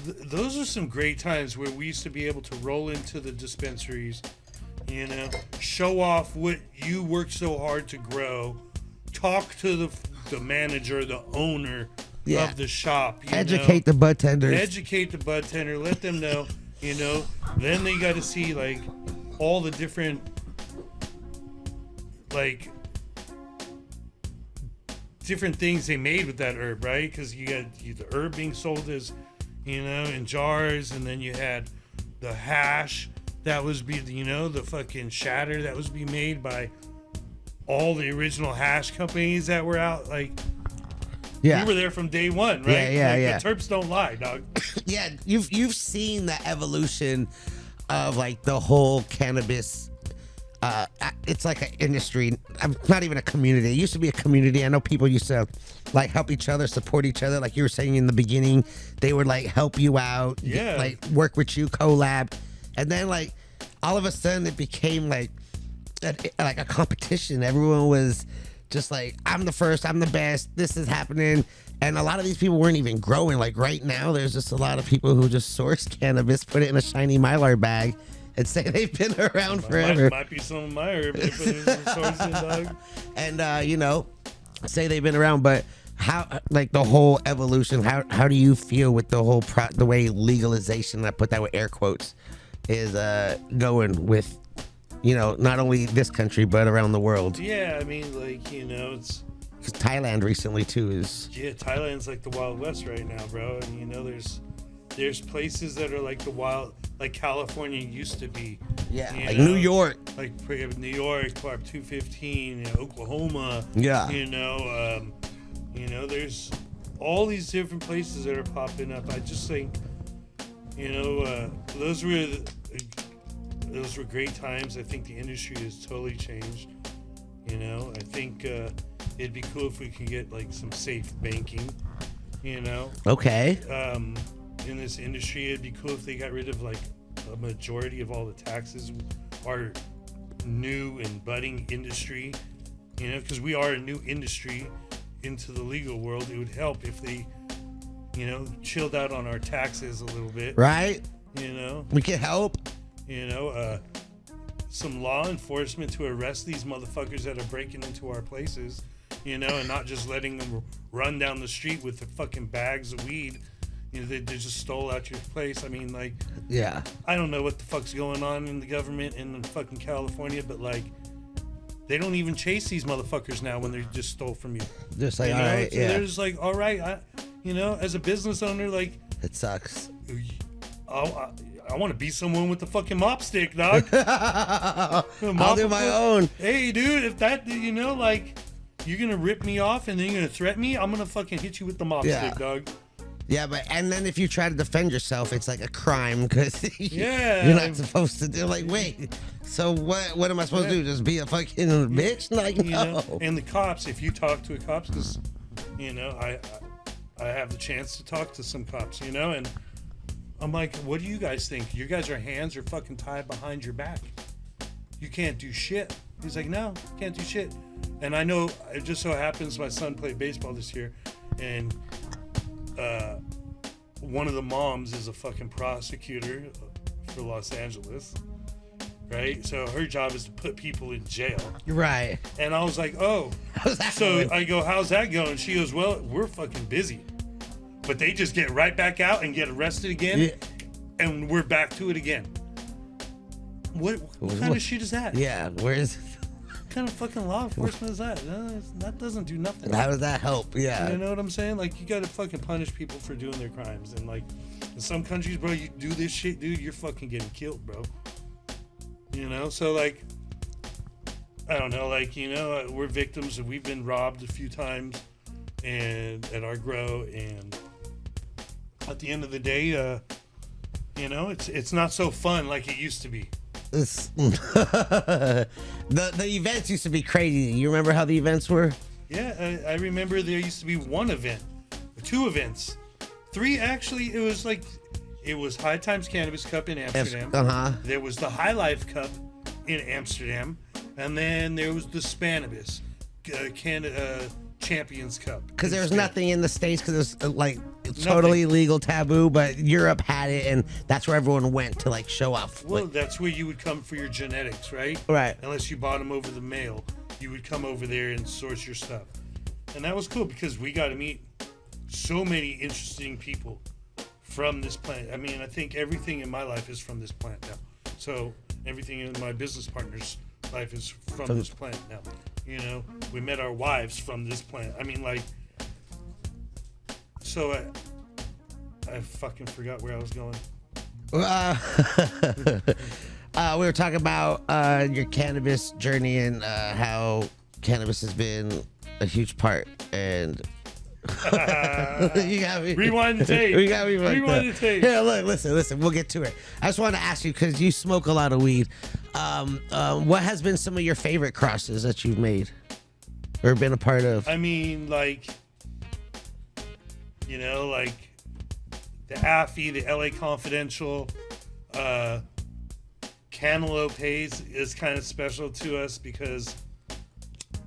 those are some great times where we used to be able to roll into the dispensaries, you know, show off what you worked so hard to grow, talk to the manager, the owner of the shop. Educate the bud tenders. Educate the bud tender. Let them know, you know. Then they got to see, like, all the different, like, different things they made with that herb, right? Because you got the herb being sold as, you know, in jars, and then you had the hash that was the fucking shatter that was being made by all the original hash companies that were out. Like, Yeah. We were there from day one, right? Yeah. The Terps don't lie, dog. Yeah, you've seen the evolution of like the whole cannabis. It's like an industry. Not even a community. It used to be a community. I know people used to like help each other, support each other. Like you were saying in the beginning, they would like help you out, Yeah. like work with you, collab, and then like all of a sudden it became like a competition. Everyone was just like, I'm the first, I'm the best. This is happening. And a lot of these people weren't even growing. Like right now, there's just a lot of people who just source cannabis, put it in a shiny Mylar bag, and say they've been around forever. Might be some of my herb they put in some sourcing, dog. And you know, say they've been around, but how, like the whole evolution, how do you feel with the whole the way legalization, I put that with air quotes, is going with, you know, not only this country but around the world? Yeah, I mean, like, you know, it's 'Cause Thailand recently too is. Yeah, Thailand's like the Wild West right now, bro. And you know, there's places that are like the wild, like California used to be. Yeah, you like know? New York. Like New York, Park 215, you know, Oklahoma. Yeah. You know, there's all these different places that are popping up. I just think, you know, those were great times. I think the industry has totally changed. You know, I think it'd be cool if we could get like some safe banking. You know. Okay. In this industry, it'd be cool if they got rid of like a majority of all the taxes. Our new and budding industry, you know, because we are a new industry into the legal world. It would help if they, you know, chilled out on our taxes a little bit. Right. You know. We can help. You know, some law enforcement to arrest these motherfuckers that are breaking into our places, you know, and not just letting them run down the street with the fucking bags of weed. You know, they just stole out your place. I mean, like, Yeah. I don't know what the fuck's going on in the government in fucking California, but like, they don't even chase these motherfuckers now when they just stole from you. Just like, You all know? right, So yeah. they're just like, all right, you know, as a business owner, like, It sucks. I want to be someone with the fucking mop stick, dog. I'll do my own. Hey, dude, if that, you know, like, you're gonna rip me off and then you're gonna threaten me, I'm gonna fucking hit you with the mop Yeah. stick, dog. Yeah, but and then if you try to defend yourself, it's like a crime because Yeah. you're not supposed to do. Like, wait, so what am I supposed to do? Just be a fucking bitch? Like, You no. know, and the cops, if you talk to a cops, because, you know, I have the chance to talk to some cops, you know, and I'm like, what do you guys think? You guys, are hands are fucking tied behind your back. You can't do shit. He's like, no, can't do shit. And I know, it just so happens my son played baseball this year, and one of the moms is a fucking prosecutor for Los Angeles, right? So her job is to put people in jail. Right. And I was like, oh. How's that So going? I go, how's that going? She goes, well, we're fucking busy. But they just get right back out and get arrested again, Yeah. and we're back to it again. What kind of shit is that? Yeah, where's What kind of fucking law enforcement is that? That doesn't do nothing. how does that help? Yeah. You know what I'm saying? Like, you gotta fucking punish people for doing their crimes. And like, in some countries, bro, you do this shit, dude, you're fucking getting killed, bro. You know? So like, I don't know, like, you know, we're victims and we've been robbed a few times and at our grow, and at the end of the day, you know, it's not so fun like it used to be. It's, the events used to be crazy. You remember how the events were? Yeah, I remember there used to be one event, 2 events, 3 actually. It was High Times Cannabis Cup in Amsterdam. There was the High Life Cup in Amsterdam, and then there was the Spanibus Champions Cup. Because there was nothing in the States because it was like totally legal, taboo, but Europe had it, and that's where everyone went to like show off. Well, that's where you would come for your genetics, right? Right. Unless you bought them over the mail, you would come over there and source your stuff. And that was cool because we got to meet so many interesting people from this plant. I mean, I think everything in my life is from this plant now. So everything in my business partner's life is from this plant now. You know, we met our wives from this plant. I mean, like, so I fucking forgot where I was going. We were talking about your cannabis journey and how cannabis has been a huge part. And You got me. Rewind the tape. We got me. Rewind the tape. Here, look, listen. We'll get to it. I just want to ask you because you smoke a lot of weed. What has been some of your favorite crosses that you've made or been a part of? I mean, like, you know, like the Affy, the LA Confidential, Cantaloupe Haze is kind of special to us because,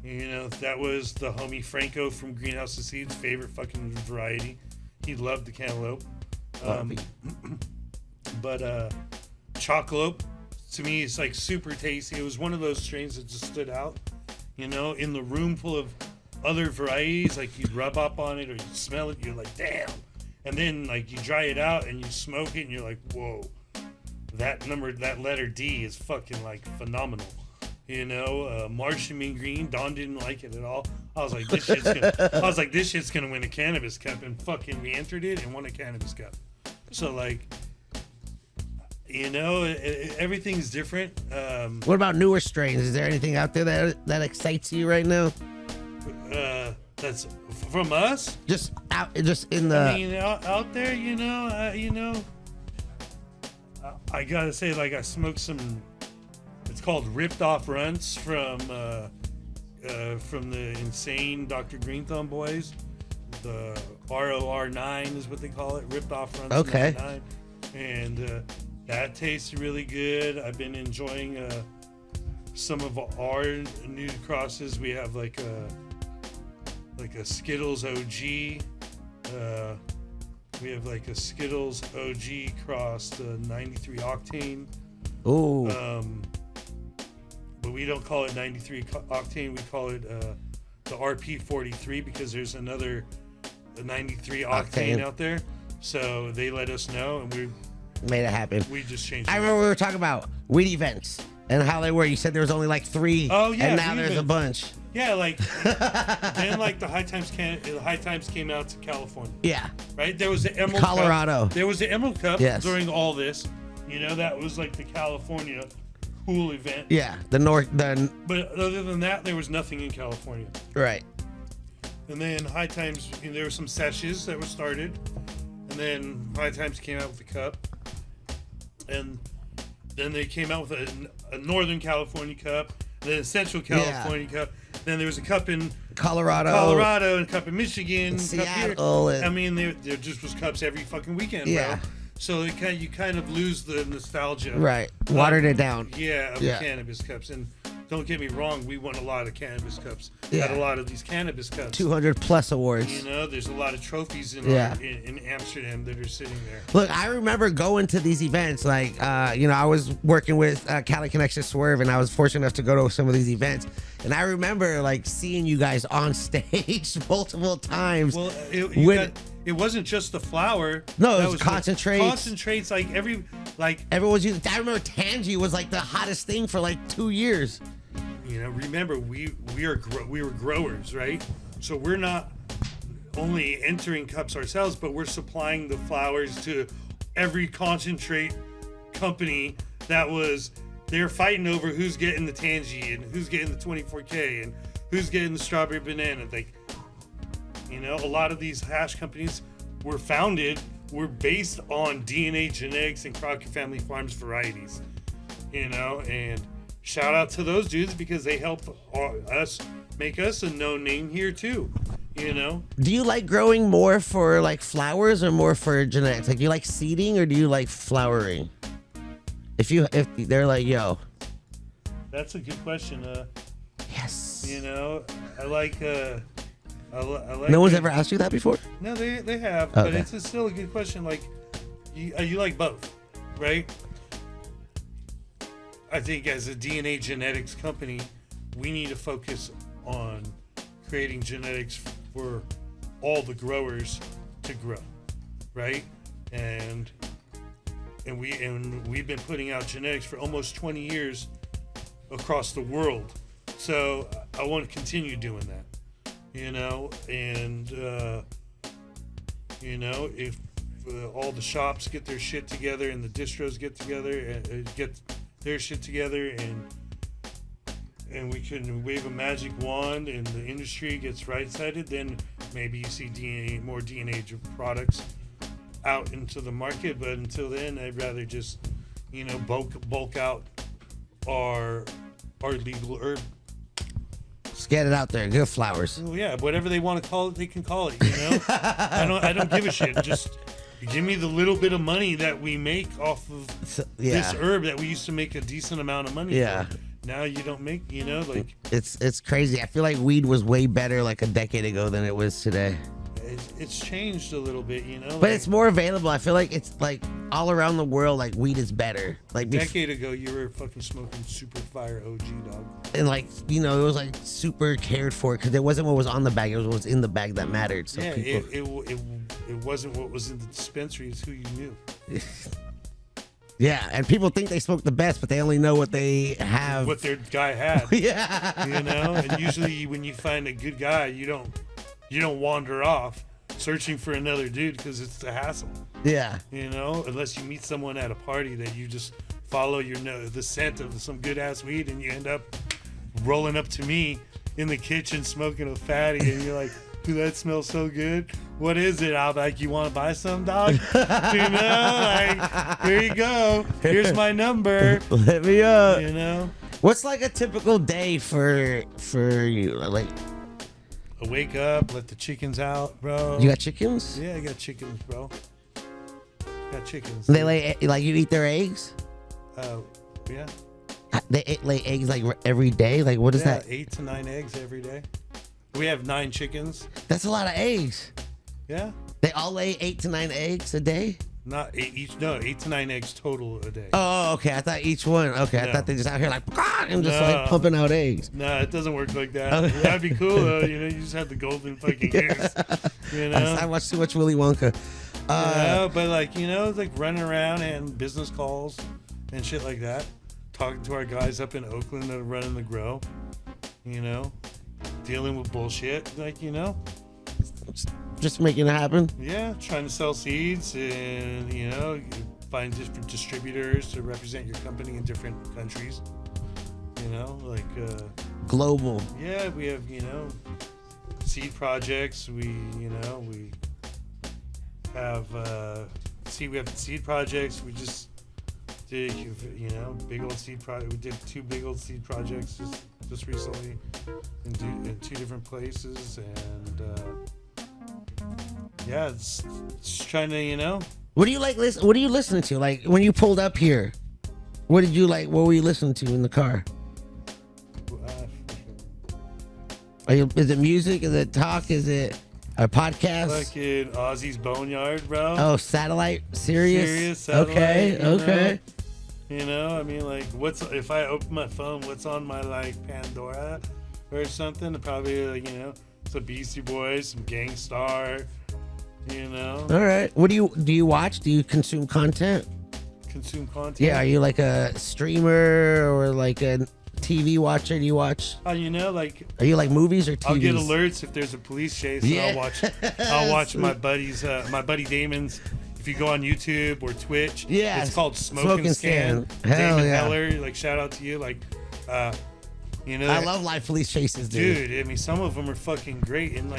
you know, that was the homie Franco from Greenhouse of Seeds' favorite fucking variety. He loved the cantaloupe. But Chocolate, to me, is like super tasty. It was one of those strains that just stood out, you know, in the room full of other varieties. Like you'd rub up on it or you smell it, you're like, damn. And then like you dry it out and you smoke it and you're like, whoa, that letter D is fucking like phenomenal. You know, Martian Mean Green, Don didn't like it at all. I was like, this shit's gonna win a Cannabis Cup, and fucking we entered it and won a Cannabis Cup. So like, you know, everything's different. What about newer strains? Is there anything out there that excites you right now? That's from us. Just in the. I mean, out there, you know, I gotta say, like, I smoked some. It's called Ripped Off Runts from the insane Dr. Green Thumb boys. The ROR9 is what they call it. Ripped Off Runts. Okay. 99. And that tastes really good. I've been enjoying some of our new crosses. We have like a Skittles OG. We have like a Skittles OG crossed 93 octane. Ooh. But we don't call it 93 octane. We call it the RP43 because there's another 93 octane out there. So they let us know, and we made it happen. We just changed. I remember we were talking about weed events and how they were. You said there was only like 3. Oh yeah. And now there's a bunch. Yeah, like then like the High Times came out to California. Yeah. Right. There was the Emerald Colorado. Cup. There was the Emerald Cup during all this. You know, that was like the California cool event. Yeah, But other than that, there was nothing in California. Right. And then High Times, you know, there were some sessions that were started, and then High Times came out with the cup, and then they came out with a Northern California cup, and then a Central California cup. Then there was a cup in Colorado, and a cup in Michigan, Seattle. I mean, there just was cups every fucking weekend. Yeah. Bro. So you kind of lose the nostalgia. Right. Watered it down. Yeah, of Cannabis Cups. And don't get me wrong, we won a lot of Cannabis Cups. Had a lot of these Cannabis Cups. 200 plus awards. You know, there's a lot of trophies in Amsterdam that are sitting there. Look, I remember going to these events. Like, you know, I was working with Cali Connection Swerve, and I was fortunate enough to go to some of these events. And I remember like seeing you guys on stage multiple times. Well, it wasn't just the flower. No, it was concentrates. Concentrates, everyone was using. I remember Tangy was like the hottest thing for like 2 years. You know, remember we were growers, right? So we're not only entering cups ourselves, but we're supplying the flowers to every concentrate company that was. They're fighting over who's getting the Tangy and who's getting the 24K and who's getting the strawberry banana. Like, you know, a lot of these hash companies were based on DNA genetics and Crockett Family Farms varieties. You know, and shout out to those dudes because they help us make us a known name here too. You know. Do you like growing more for like flowers or more for genetics? Like, do you like seeding or do you like flowering? If they're like, yo. That's a good question. Yes. You know, I like. No one's ever asked you that before? No, they have, okay. But it's still a good question. Like, you like both, right? I think as a DNA genetics company, we need to focus on creating genetics for all the growers to grow, right? And we've been putting out genetics for almost 20 years across the world. So I want to continue doing that, you know, and, you know, if all the shops get their shit together and the distros get together and get their shit together and we can wave a magic wand and the industry gets right-sided, then maybe you see more DNA products out into the market. But until then, I'd rather just, bulk out our legal herb. Just get it out there. Good flowers. Well, yeah, whatever they want to call it, they can call it. I don't give a shit. Just give me the little bit of money that we make off of this herb that we used to make a decent amount of money. Yeah. For. Now you don't make, It's crazy. I feel like weed was way better like a decade ago than it was today. It's changed a little bit, But it's more available. I feel like it's like all around the world, like weed is better. Like a decade ago, you were fucking smoking super fire OG, dog. And like, it was like super cared for because it wasn't what was on the bag. It was what was in the bag that mattered. So yeah, people... it wasn't what was in the dispensary. It's who you knew. Yeah, and people think they smoke the best, but they only know what they have. What their guy had. Yeah. And usually when you find a good guy, you don't wander off searching for another dude because it's a hassle. Yeah. Unless you meet someone at a party that you just follow the scent of some good ass weed and you end up rolling up to me in the kitchen smoking a fatty and you're like, dude, that smells so good. What is it? I'm like, you want to buy some, dog? Like, here you go. Here's my number. Let me up. What's like a typical day for you? Like, I wake up, let the chickens out, bro. You got chickens? Yeah, I got chickens, bro. Got chickens. They lay, like, you eat their eggs? Yeah. They lay eggs like every day? Like, what is that? 8 to 9 eggs every day. We have 9 chickens. That's a lot of eggs. Yeah. They all lay 8 to 9 eggs a day? Not 8 each. No, 8 to 9 eggs total a day. Oh, okay. I thought each one. Okay, no. I thought they just out here like and just like pumping out eggs. No, it doesn't work like that. Okay. That'd be cool though. You just have the golden fucking goose. I watched too much Willy Wonka. But like like running around and business calls and shit like that. Talking to our guys up in Oakland that are running the grow. Dealing with bullshit, just making it happen. Yeah, trying to sell seeds and find different distributors to represent your company in different countries. Global. Yeah, we have seed projects. We have we have seed projects. We just did big old seed project. We did 2 big old seed projects just recently in 2 different places, and it's trying to What do you like? What are you listening to? Like when you pulled up here, what did you like? What were you listening to in the car? Is it music? Is it talk? Is it a podcast? Fucking Ozzy's Boneyard, bro. Oh, satellite, Sirius satellite. Okay. I mean, like, if I open my phone, what's on my like Pandora or something? Probably some Beastie Boys, some Gangstar. All right. What do you watch? Do you consume content? Consume content? Yeah. Are you like a streamer or like a TV watcher? Do you watch? Like. Are you like movies or TVs? I'll get alerts if there's a police chase. Yeah. I'll watch my buddy Damon's. If you go on YouTube or Twitch, it's called Smoke and Scan. Hell Damon yeah. Heller, shout out to you. I love live police chases, dude. I mean, some of them are fucking great. And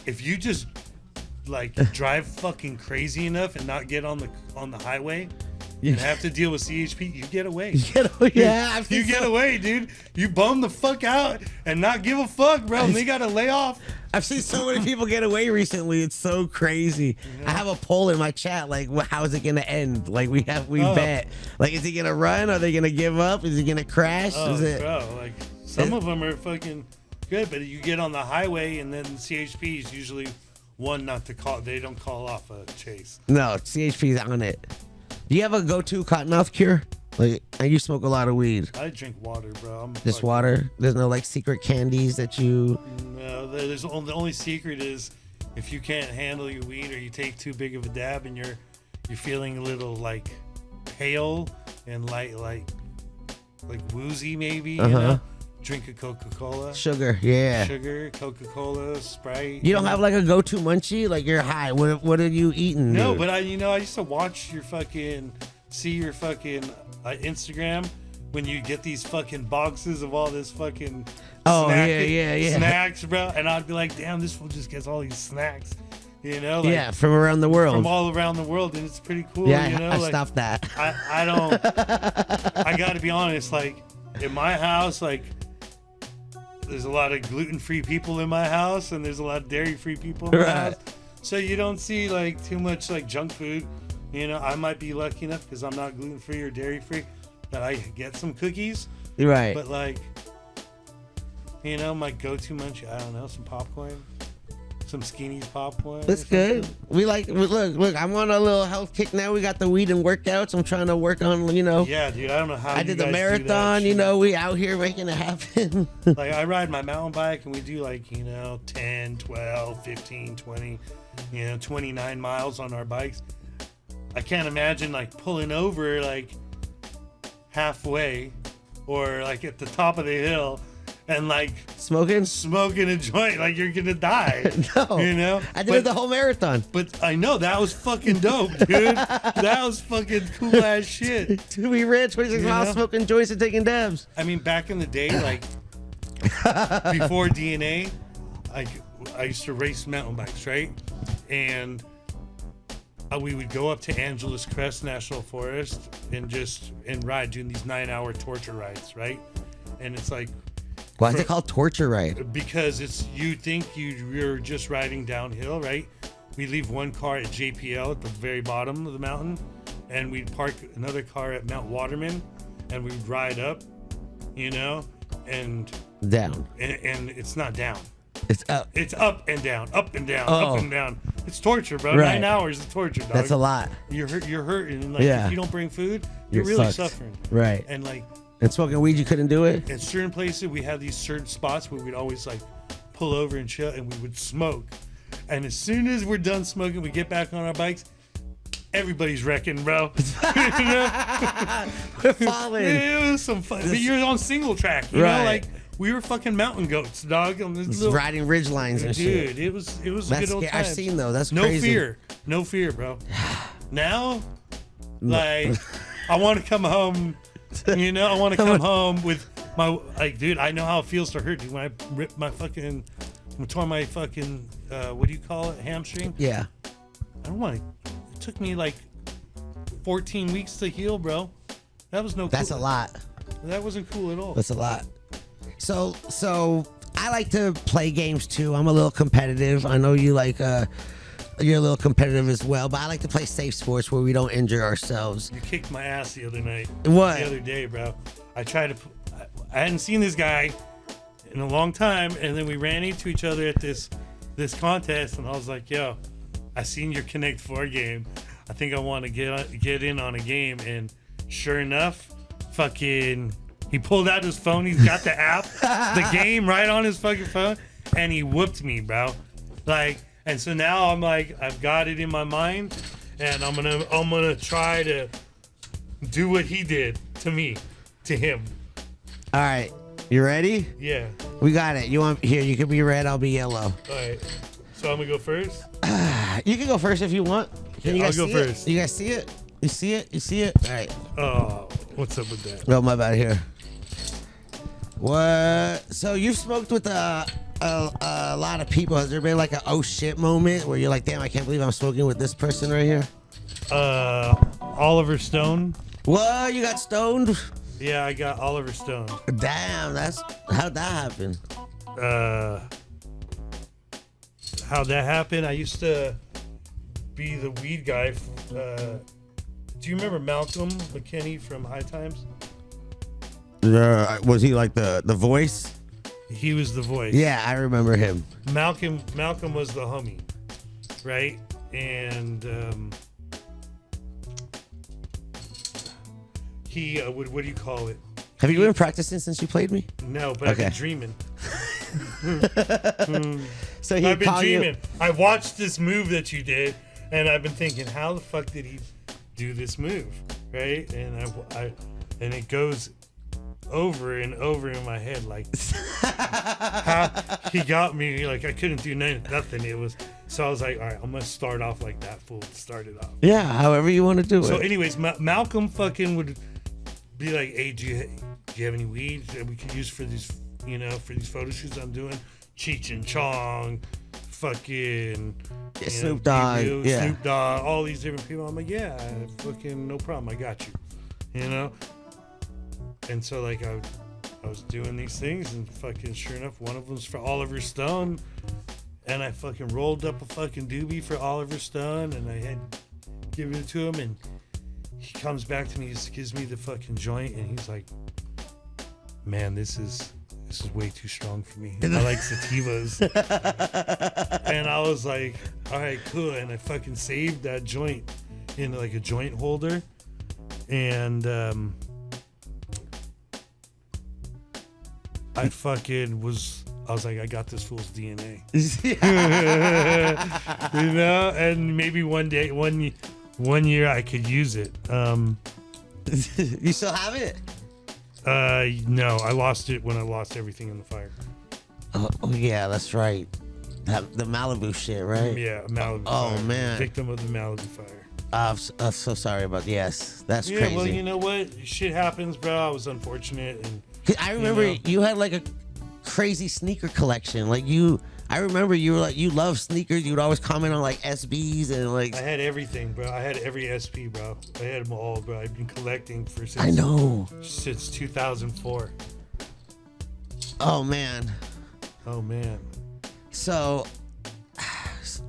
if you just drive fucking crazy enough and not get on the highway and have to deal with CHP, you get away. You get away, dude. You bum the fuck out and not give a fuck, bro. And they gotta lay off. I've seen so many people get away recently. It's so crazy. I have a poll in my chat, how is it gonna end? We bet. Is he gonna run? Are they gonna give up? Is he gonna crash? Bro, some of them are fucking good, but you get on the highway and then CHP is usually one not to call. They don't call off a chase. No, CHP is on it. Do you have a go-to cottonmouth cure? You smoke a lot of weed. I drink water, bro. Just water? There's no secret candies that you... No, the only secret is if you can't handle your weed or you take too big of a dab and you're feeling a little pale and like woozy maybe, drink a Coca-Cola. Sugar, yeah. Sugar, Coca-Cola, Sprite. You don't have a go-to munchie? You're high. What are you eating? No, dude? but I used to watch see your fucking Instagram when you get these fucking boxes of all this fucking snacks, bro. And I'd be like, damn, this fool just gets all these snacks, you know? Like, yeah, from around the world. From all around the world, and it's pretty cool, yeah, you know? I like, stopped that. I don't, I gotta be honest, like, in my house, like, there's a lot of gluten-free people in my house, and there's a lot of dairy-free people in my house. So you don't see, like, too much, like, junk food. You know, I might be lucky enough, because I'm not gluten-free or dairy-free, that I get some cookies. Right. But, like, you know, my go-to munch, I don't know, some popcorn. Some Skinny's popcorn. That's good. We like, look, I'm on a little health kick now. We got the weed and workouts. I'm trying to work on, you know. Yeah, dude, I don't know how I did the marathon, you know, we out here making it happen. Like, I ride my mountain bike and we do, like, you know, 10, 12, 15, 20, you know, 29 miles on our bikes. I can't imagine, like, pulling over, like, halfway or, like, at the top of the hill and, like, smoking a joint, like, you're gonna die. No, you know, I did it the whole marathon. But I know that was fucking dope, dude. That was fucking cool ass shit. We ran 26 miles smoking joints and taking dabs. I mean, back in the day, like before DNA, I used to race mountain bikes, right? And we would go up to Angeles Crest National Forest and ride, doing these 9-hour torture rides, right? And it's like, why is it called torture ride? Because you think you're just riding downhill, right? We leave one car at JPL at the very bottom of the mountain, and we'd park another car at Mount Waterman, and we'd ride up, you know, and down. And it's not down. It's up. It's up and down, up and down, up and down. It's torture, bro. Right. 9 hours of torture, dog. That's a lot. You're hurting. And, like, if you don't bring food, you're really fucked. suffering. Right. And, like, and smoking weed, you couldn't do it? In certain places, we had these certain spots where we'd always, like, pull over and chill, and we would smoke. And as soon as we're done smoking, we get back on our bikes. Everybody's wrecking, bro. We're falling. It was some fun. But you're on single track, you know? Like, we were fucking mountain goats, dog. On this little, riding ridge lines and shit. Dude, it was a good old time. I've seen, though. That's no crazy. No fear, bro. Now, like, I want to come home. You know, I want to come home with my, like, dude, I know how it feels to hurt, dude. When I ripped my fucking, tore my fucking, what do you call it? Hamstring? Yeah. I don't want to, it took me like 14 weeks to heal, bro. That was That's a lot. That wasn't cool at all. That's a lot. So I like to play games too. I'm a little competitive. I know you like, you're a little competitive as well, but I like to play safe sports where we don't injure ourselves. You kicked my ass the other night. What? The other day, bro. I hadn't seen this guy in a long time, and then we ran into each other at this contest, and I was like, yo, I seen your Connect 4 game. I think I want to get in on a game, and sure enough, fucking, he pulled out his phone. He's got the app, the game right on his fucking phone, and he whooped me, bro. Like, and so now I'm like, I've got it in my mind, and I'm gonna try to do what he did to me, to him. All right, you ready? Yeah. We got it. You want here? You can be red. I'll be yellow. All right. So I'm gonna go first. You can go first if you want. Yeah, I'll go first. You guys see it? You see it? You see it? All right. Oh, what's up with that? Oh, my bad here. What? So you've smoked with a lot of people. Has there been like a oh shit moment where you're like, damn, I can't believe I'm smoking with this person right here? Oliver Stone. What? You got stoned? Yeah, I got Oliver Stone. Damn, how'd that happen? How'd that happen? I used to be the weed guy. Do you remember Malcolm McKinney from High Times? Was he like the voice? He was the voice. Yeah, I remember him. Malcolm was the homie, right? And he what do you call it? Have you been practicing since you played me? No, but okay. I've been dreaming. So I've been dreaming. I watched this move that you did, and I've been thinking, how the fuck did he do this move, right? And and it goes over and over in my head, like how he got me, like I couldn't do nothing. It was so I was like, all right, I'm gonna start off like that fool started off. Yeah, however you want to do it. So, anyways, Malcolm fucking would be like, hey, do you have any weed that we could use for these, for these photo shoots I'm doing? Cheech and Chong, fucking Snoop Dogg, Snoop Dogg, all these different people. I'm like, yeah, fucking no problem, I got you, And so like I was doing these things, and fucking sure enough, one of them's for Oliver Stone, and I fucking rolled up a fucking doobie for Oliver Stone, and I had given it to him, and he comes back to me, he gives me the fucking joint, and he's like, man, this is way too strong for me. I like sativas. And I was like, all right, cool. And I fucking saved that joint in like a joint holder. And I was like, I got this fool's DNA. And maybe one year I could use it. You still have it? No, I lost it when I lost everything in the fire. Oh yeah, that's right. The Malibu shit, right? Yeah, Malibu. Oh fire. man, Victim of the Malibu fire. I'm so sorry about. Yes, that's crazy. Well, you know what? Shit happens, bro. I was unfortunate, and I remember you had like a crazy sneaker collection. Like I remember you were like, you love sneakers. You would always comment on like SBs and like. I had everything, bro. I had every SP, bro. I had them all, bro. I've been collecting since 2004. Oh man. So,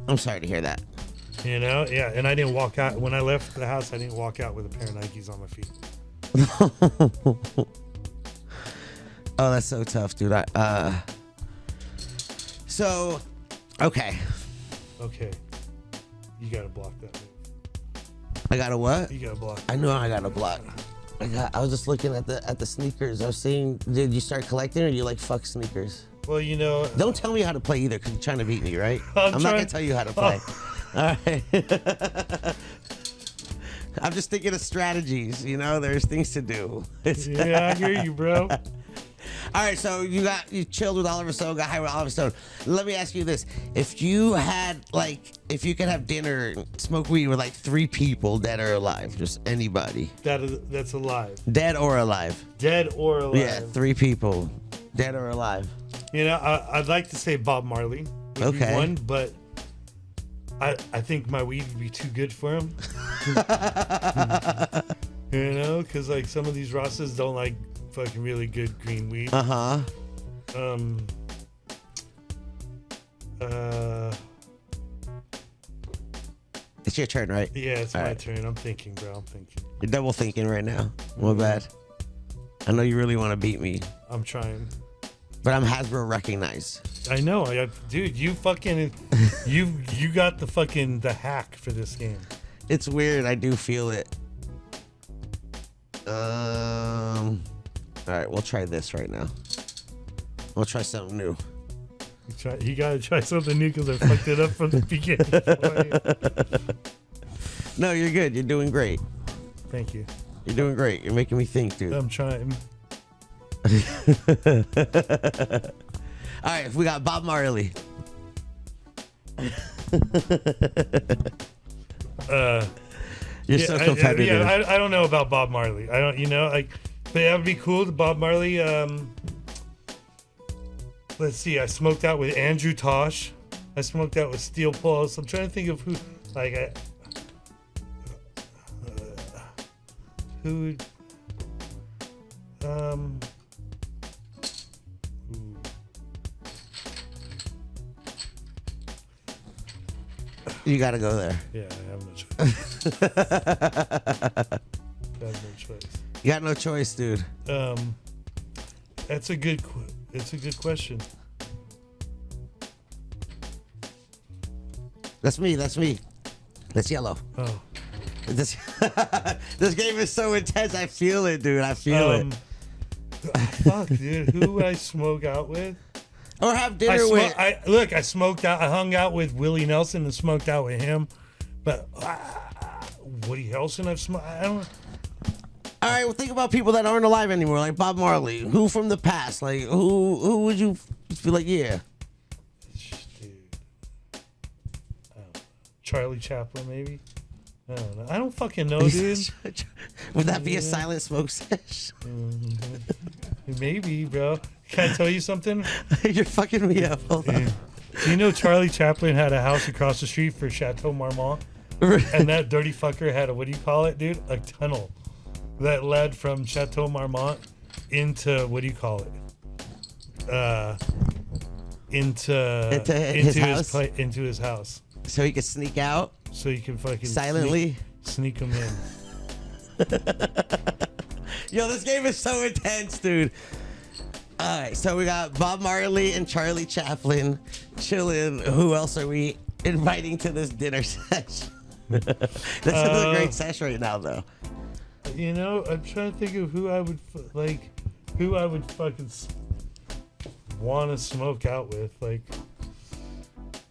I'm sorry to hear that. Yeah. And I didn't walk out when I left the house. I didn't walk out with a pair of Nikes on my feet. Oh, that's so tough, dude. So, okay. You gotta block that move. I gotta what? You gotta block. I know I gotta block. I was just looking at the sneakers. I was saying, did you start collecting, or you like fuck sneakers? Well, Don't tell me how to play either, because you're trying to beat me, right? I'm not gonna tell you how to play. All right. I'm just thinking of strategies. There's things to do. Yeah, I hear you, bro. All right, so you chilled with Oliver Stone, got high with Oliver Stone. Let me ask you this: if you could have dinner, and smoke weed with like 3 people, dead or alive, just anybody. That's alive. Dead or alive. Dead or alive. Yeah, 3 people, dead or alive. I'd like to say Bob Marley would be one, but I think my weed would be too good for him. Because like some of these Rastas don't like fucking really good green weed. It's your turn, right? Yeah, it's my turn. I'm thinking, bro. I'm thinking. You're double thinking right now. My bad. I know you really want to beat me. I'm trying. But I'm Hasbro recognized. I know. Dude, you fucking... you got the hack for this game. It's weird. I do feel it. All right, we'll try this right now. We'll try something new. You gotta try something new because I fucked it up from the beginning. No, you're good. You're doing great. Thank you. You're doing great. You're making me think, dude. I'm trying. All right, we got Bob Marley. You're so competitive. I don't know about Bob Marley. I don't, but that would be cool. Bob Marley. Let's see. I smoked out with Andrew Tosh. I smoked out with Steel Pulse. I'm trying to think of who. Who? You gotta go there. Yeah, I have no choice. You got no choice, dude. It's a good question. That's me. That's yellow. Oh. This game is so intense. I feel it, dude. I feel it. Fuck, dude. Who would I smoke out with? Or have dinner with. I smoked out. I hung out with Willie Nelson and smoked out with him. But Woody Harrelson, I've smoked. I don't. All right, well, think about people that aren't alive anymore, like Bob Marley. Who from the past? Like, who would you feel like, yeah? Dude. Charlie Chaplin, maybe? I don't know. I don't fucking know, dude. Would that be a silent smoke sesh? Maybe, bro. Can I tell you something? You're fucking me up. Hold on. Do you know Charlie Chaplin had a house across the street for Chateau Marmont? And that dirty fucker had a, what do you call it, dude? A tunnel that led from Chateau Marmont into, what do you call it? Into his house. So he could sneak out? So you can fucking silently sneak him in. Yo, this game is so intense, dude. All right, so we got Bob Marley and Charlie Chaplin chilling. Who else are we inviting to this dinner sesh? This is a great sesh right now, though. You know, I'm trying to think of who I would fucking want to smoke out with. Like,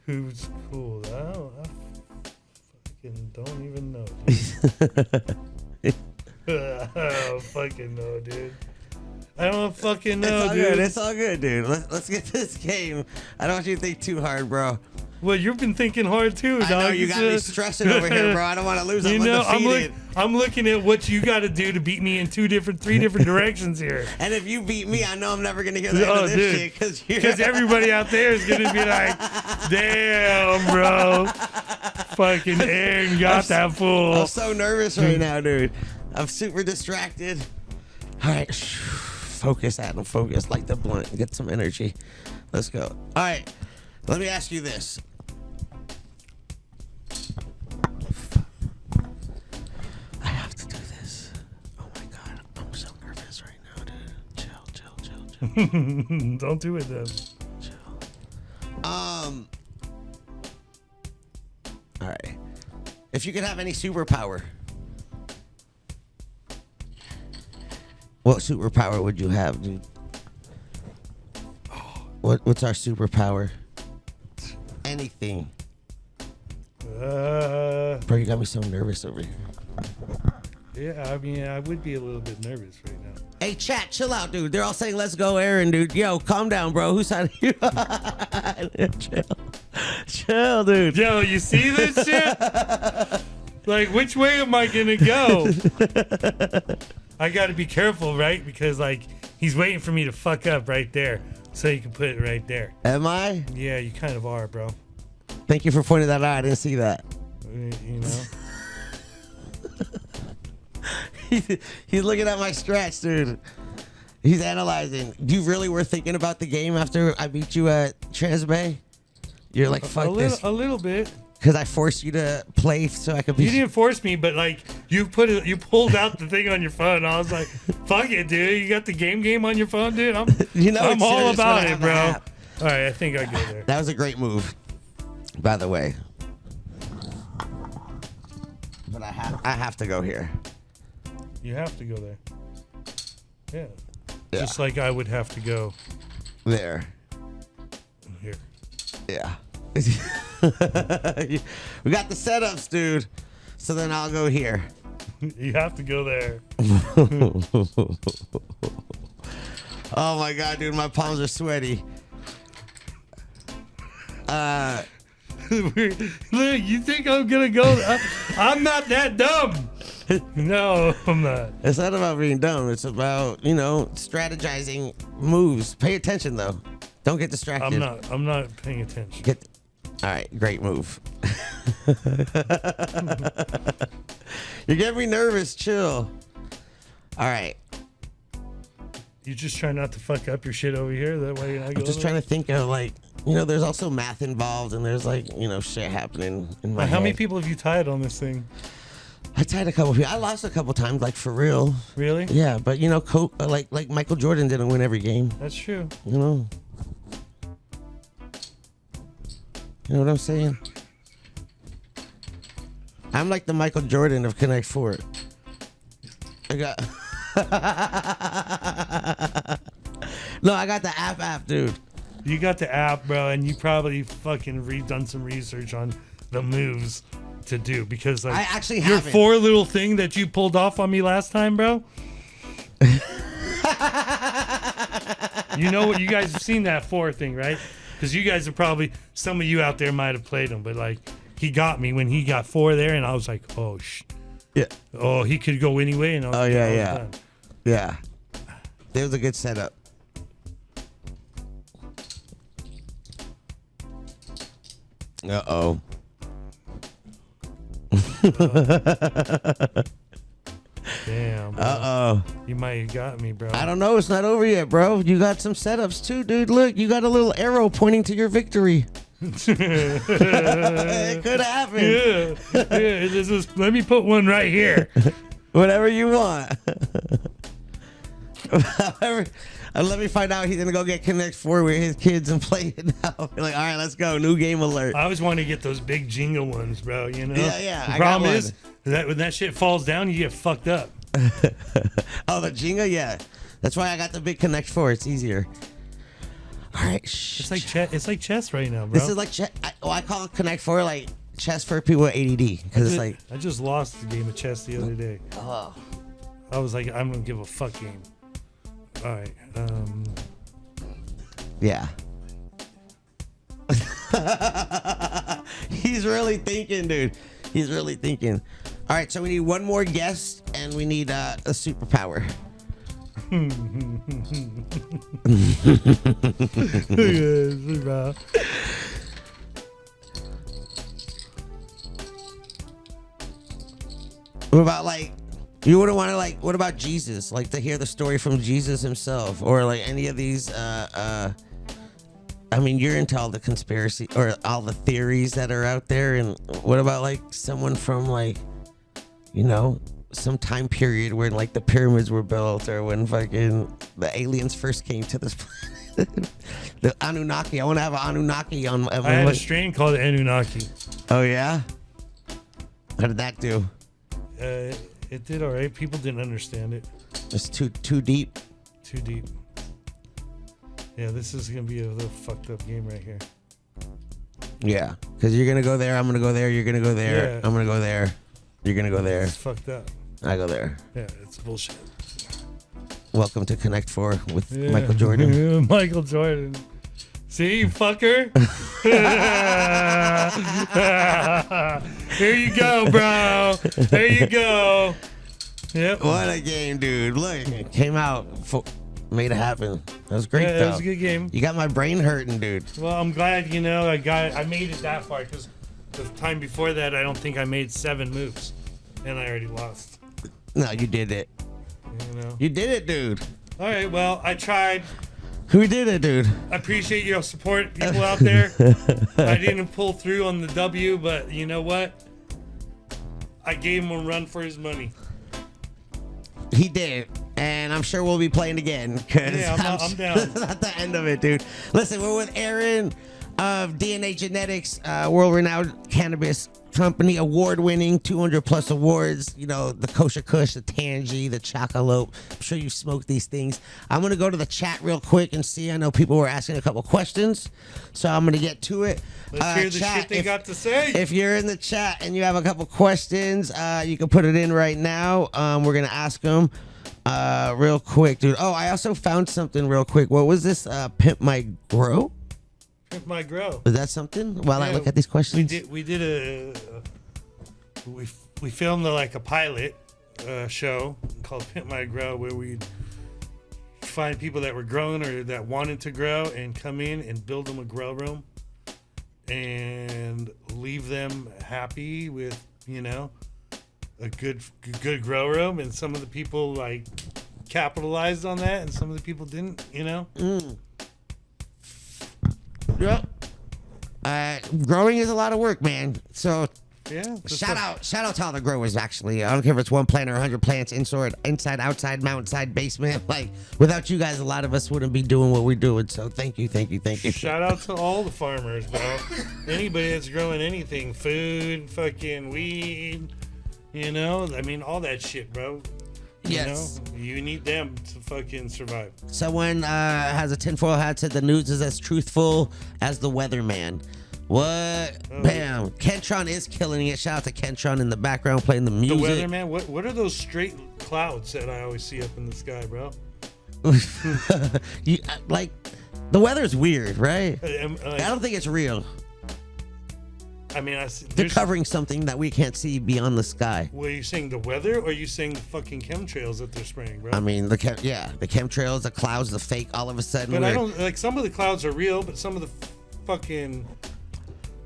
who's cool? I fucking don't even know, dude. I don't fucking know, dude. I don't fucking know, dude. It's all good, dude. Let's get this game. I don't want you to think too hard, bro. Well, you've been thinking hard too, dog. I know, you got me stressing over here, bro. I don't want to lose. I'm looking at what you got to do to beat me in three different directions here. And if you beat me, I know I'm never gonna get the end of this shit because everybody out there is gonna be like, "Damn, bro, fucking Aaron got that fool." I'm so nervous right now, dude. I'm super distracted. All right, focus, Adam. Focus. Light the blunt. Get some energy. Let's go. All right. Let me ask you this. I have to do this. Oh my god, I'm so nervous right now, dude. Chill. Don't do it then. Chill. All right. If you could have any superpower, what superpower would you have, dude? What's our superpower? Anything. Bro, you got me so nervous over here. Yeah, I mean, I would be a little bit nervous right now. Hey, chat, chill out, dude. They're all saying, let's go, Aaron, dude. Yo, calm down, bro. Who's on you? Chill, dude. Yo, you see this shit? Like, which way am I gonna go? I gotta be careful, right? Because, like, he's waiting for me to fuck up right there. So you can put it right there. Am I? Yeah, you kind of are, bro. Thank you for pointing that out. I didn't see that. You know? He's looking at my scratch, dude. He's analyzing. Do you really were thinking about the game after I beat you at Transbay? You're like, fuck this. A little bit. Because I forced you to play so I could be. You didn't force me, but like you pulled out the thing on your phone. I was like, "Fuck it, dude! You got the game on your phone, dude. I'm all about it, bro." All right, I think I go there. That was a great move, by the way. But I have to go here. You have to go there. Yeah. Just like I would have to go there. Here. Yeah. We got the setups, dude. So then I'll go here. You have to go there. Oh my god, dude, my palms are sweaty. Look, you think I'm gonna go? I'm not that dumb. No, I'm not. It's not about being dumb. It's about, strategizing moves. Pay attention though. Don't get distracted. I'm not paying attention. All right, great move. You're getting me nervous. Chill. All right. You just try not to fuck up your shit over here. That way you're not. I'm just trying to think of there's also math involved, and there's shit happening in my head. How many people have you tied on this thing? I tied a couple people. I lost a couple times, like for real. Really? Yeah, but like Michael Jordan didn't win every game. That's true. You know what I'm saying? I'm like the Michael Jordan of Connect Four. I got the app, dude. You got the app, bro, and you probably fucking done some research on the moves to do because I actually your haven't. 4 little thing that you pulled off on me last time, bro. You know what? You guys have seen that 4 thing, right? Because you guys have probably, some of you out there might have played them, but like he got me when he got 4 there, and I was like, oh Yeah. oh, he could go anyway, and I was, Oh I was yeah. done. Yeah. It was a good setup. Uh-oh. Damn. Bro. Uh-oh. You might have got me, bro. I don't know. It's not over yet, bro. You got some setups too, dude. Look, you got a little arrow pointing to your victory. It could happen. Yeah. Let me put one right here. Whatever you want. Let me find out he's going to go get Connect 4 with his kids and play it now. Like, all right, let's go. New game alert. I always want to get those big jingle ones, bro. You know? Yeah. The I problem got is that when that shit falls down, you get fucked up. Oh, the Jenga? Yeah. That's why I got the big Connect 4. It's easier. All right. It's like chess right now, bro. This is like chess. I call it Connect 4 like chess for people with ADD. Because it's like. I just lost the game of chess the other day. Oh. I was like, I'm going to give a fuck game. All right. Yeah. He's really thinking, dude. He's really thinking. All right, so we need one more guest, and we need a superpower. Yes, bro. What about like? You wouldn't want to like? What about Jesus? Like to hear the story from Jesus himself, or like any of these? I mean, you're into all the conspiracy or all the theories that are out there, and what about like someone from like, you know, some time period where like the pyramids were built, or when fucking the aliens first came to this planet? The Anunnaki. I want to have an Anunnaki on. I had a strain called Anunnaki. Oh yeah. How did that do? It did all right. People didn't understand it. It's too deep. Too deep. Yeah, this is gonna be a little fucked up game right here. Yeah, because you're gonna go there. I'm gonna go there. You're gonna go there. Yeah. I'm gonna go there. You're gonna go there. It's fucked up. I go there. Yeah, it's bullshit. Welcome to Connect 4 with Michael Jordan. Michael Jordan. See, you fucker. Here you go, bro. There you go. Yep. What a game, dude. Look, it came out. Made it happen. That was great, though. It was a good game. You got my brain hurting, dude. Well, I'm glad, you know, I made it that far, because the time before that, I don't think I made 7 moves, and I already lost. No, you did it. You know? You did it, dude. All right, well, I tried. Who did it, dude? I appreciate your support, people out there. I didn't pull through on the W, but you know what? I gave him a run for his money. He did. And I'm sure we'll be playing again. Yeah, I'm down. That's not the end of it, dude. Listen, we're with Aaron of DNA Genetics, world-renowned cannabis company, award-winning, 200-plus awards. You know, the Kosher Kush, the Tangy, the Chocolope. I'm sure you've smoked these things. I'm going to go to the chat real quick and see. I know people were asking a couple questions, so I'm going to get to it. Let's hear the shit they got to say. If you're in the chat and you have a couple questions, you can put it in right now. We're going to ask them real quick, dude. Oh, I also found something real quick. What was this? Pimp My Grow? Pimp My Grow. Is that something? While I look at these questions, we filmed like a pilot show called Pimp My Grow, where we'd find people that were growing or that wanted to grow and come in and build them a grow room and leave them happy with, you know, a good grow room. And some of the people like capitalized on that, and some of the people didn't, you know. Yep. Growing is a lot of work, man. So yeah, shout out to all the growers. Actually, I don't care if it's one plant or 100 plants, inside, outside, mountainside, basement. Like without you guys, a lot of us wouldn't be doing what we're doing. So thank you. Shout out to all the farmers, bro. Anybody that's growing anything, food, fucking weed, you know. I mean, all that shit, bro. Yes. You know, you need them to fucking survive. Someone has a tinfoil hat, said the news is as truthful as the weatherman. What? Oh. Bam. Kentron is killing it. Shout out to Kentron in the background playing the music. The weatherman? What are those straight clouds that I always see up in the sky, bro? Like, the weather's weird, right? Like, I don't think it's real. I mean, They're covering something that we can't see beyond the sky. Well, are you saying the weather, or are you saying the fucking chemtrails that they're spraying, bro? I mean, the chemtrails, the clouds, the fake. All of a sudden, but I don't like some of the clouds are real, but some of the fucking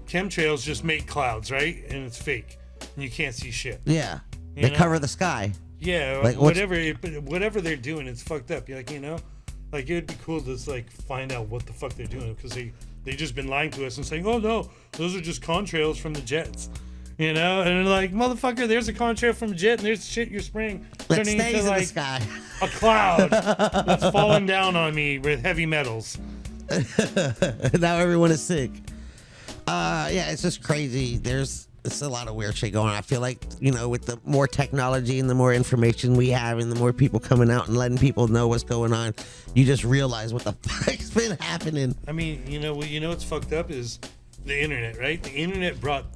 chemtrails just make clouds, right? And it's fake, and you can't see shit. Yeah, they cover the sky. Yeah, like whatever they're doing, it's fucked up. Like, you know, like it would be cool to like find out what the fuck they're doing, because they just been lying to us and saying, oh no, those are just contrails from the jets, you know. And they're like, motherfucker, there's a contrail from a jet, and there's shit you're spraying That turning stays into in like the sky. a cloud that's falling down on me with heavy metals. Now everyone is sick. Yeah, it's just crazy. It's a lot of weird shit going on. I feel like, you know, with the more technology and the more information we have and the more people coming out and letting people know what's going on, you just realize what the fuck's been happening. I mean, you know what's fucked up is the internet, right? The internet brought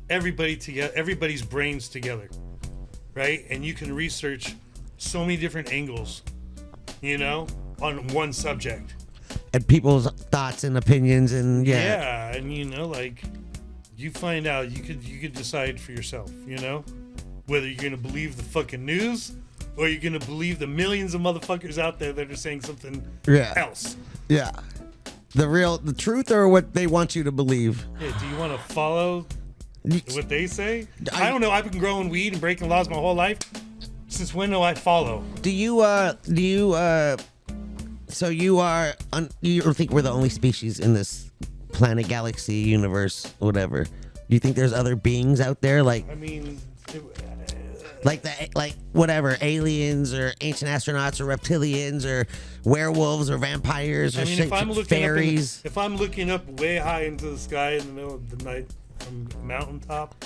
everybody together, everybody's brains together, right? And you can research so many different angles, you know, on one subject. And people's thoughts and opinions and Yeah, and you know, like, you find out, you could decide for yourself, you know, whether you're gonna believe the fucking news or you're gonna believe the millions of motherfuckers out there that are saying something else. Yeah. The truth or what they want you to believe. Yeah, do you want to follow what they say? I don't know. I've been growing weed and breaking laws my whole life. Since when do I follow? So you don't think we're the only species in this planet, galaxy, universe, whatever? Do you think there's other beings out there, like? I mean, like whatever, aliens or ancient astronauts or reptilians or werewolves or vampires or fairies? If I'm looking up way high into the sky in the middle of the night from a mountaintop,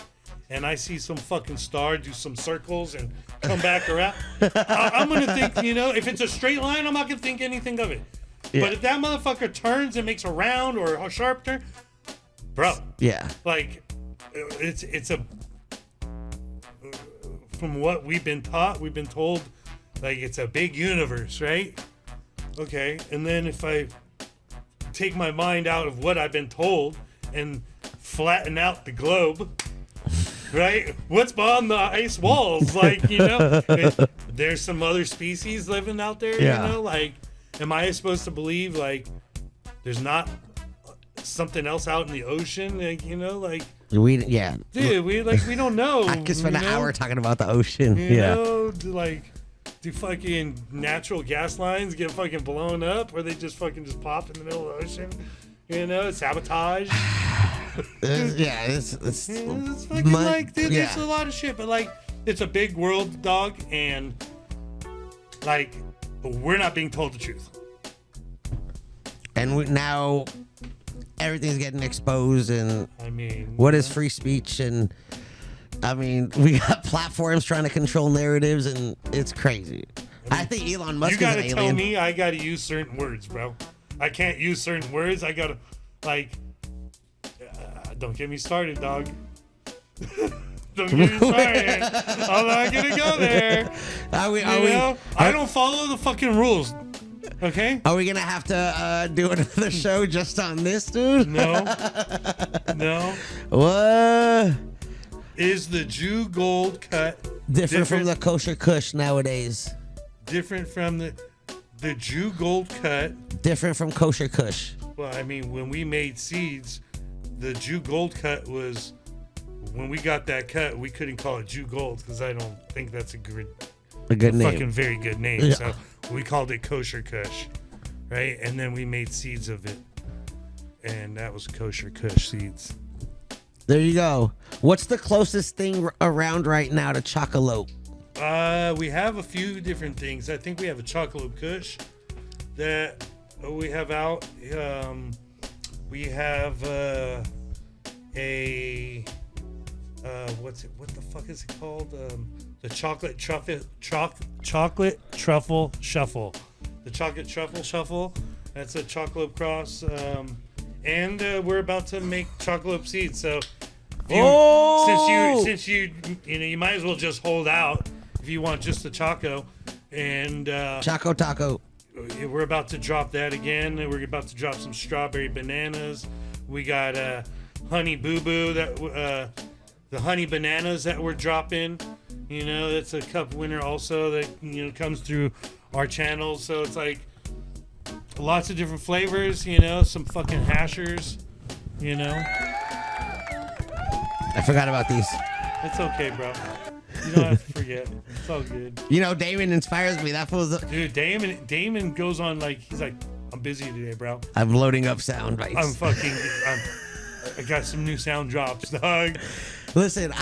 and I see some fucking star do some circles and come back around, I'm gonna think, you know, if it's a straight line, I'm not gonna think anything of it. Yeah. But if that motherfucker turns and makes a round or a sharp turn, bro. Yeah. Like, it's a. From what we've been taught, we've been told, like, it's a big universe, right? Okay, and then if I take my mind out of what I've been told and flatten out the globe, right? What's behind the ice walls? Like, you know, there's some other species living out there, you know? Like, am I supposed to believe, like, there's not something else out in the ocean? Like, you know, like... Dude, we don't know. I could spend an hour talking about the ocean. You know, do fucking natural gas lines get fucking blown up, or they just pop in the middle of the ocean? You know, sabotage. It's fucking like, dude, there's a lot of shit, but like, it's a big world, dog, and like, we're not being told the truth. And now everything's getting exposed, and I mean, what is free speech? And I mean, we got platforms trying to control narratives, and it's crazy. I think Elon Musk is an alien. You gotta tell me I gotta use certain words, bro. I can't use certain words. I gotta, like, don't get me started, dog. Don't get me started. I'm not gonna go there. I don't follow the fucking rules. Okay? Are we gonna have to do another show just on this, dude? No. What? Is the Jew gold cut different from the kosher kush nowadays? Different from the Jew gold cut. Different from kosher kush. Well, I mean, when we made seeds, the Jew gold cut was, when we got that cut, we couldn't call it Jew gold because I don't think that's a good name. Fucking very good name. Yeah. So we called it kosher kush, right? And then we made seeds of it, and that was kosher kush seeds. There you go. What's the closest thing around right now to chocolate? We have a few different things. I think we have a chocolate kush that we have out. We have what the fuck is it called? The chocolate truffle shuffle. The chocolate truffle shuffle. That's a chocolate cross. And we're about to make chocolate seeds. So since you you might as well just hold out if you want just the choco. And Choco Taco. We're about to drop that again. We're about to drop some strawberry bananas. We got honey boo boo that the honey bananas that we're dropping. You know, that's a cup winner also that, you know, comes through our channel. So it's like lots of different flavors, you know, some fucking hashers, you know. I forgot about these. It's okay, bro. You don't have to forget. It's all good. You know, Damon inspires me. That fool's. Dude, Damon goes on like, he's like, I'm busy today, bro. I'm loading up sound bites. I got some new sound drops, dog. Listen,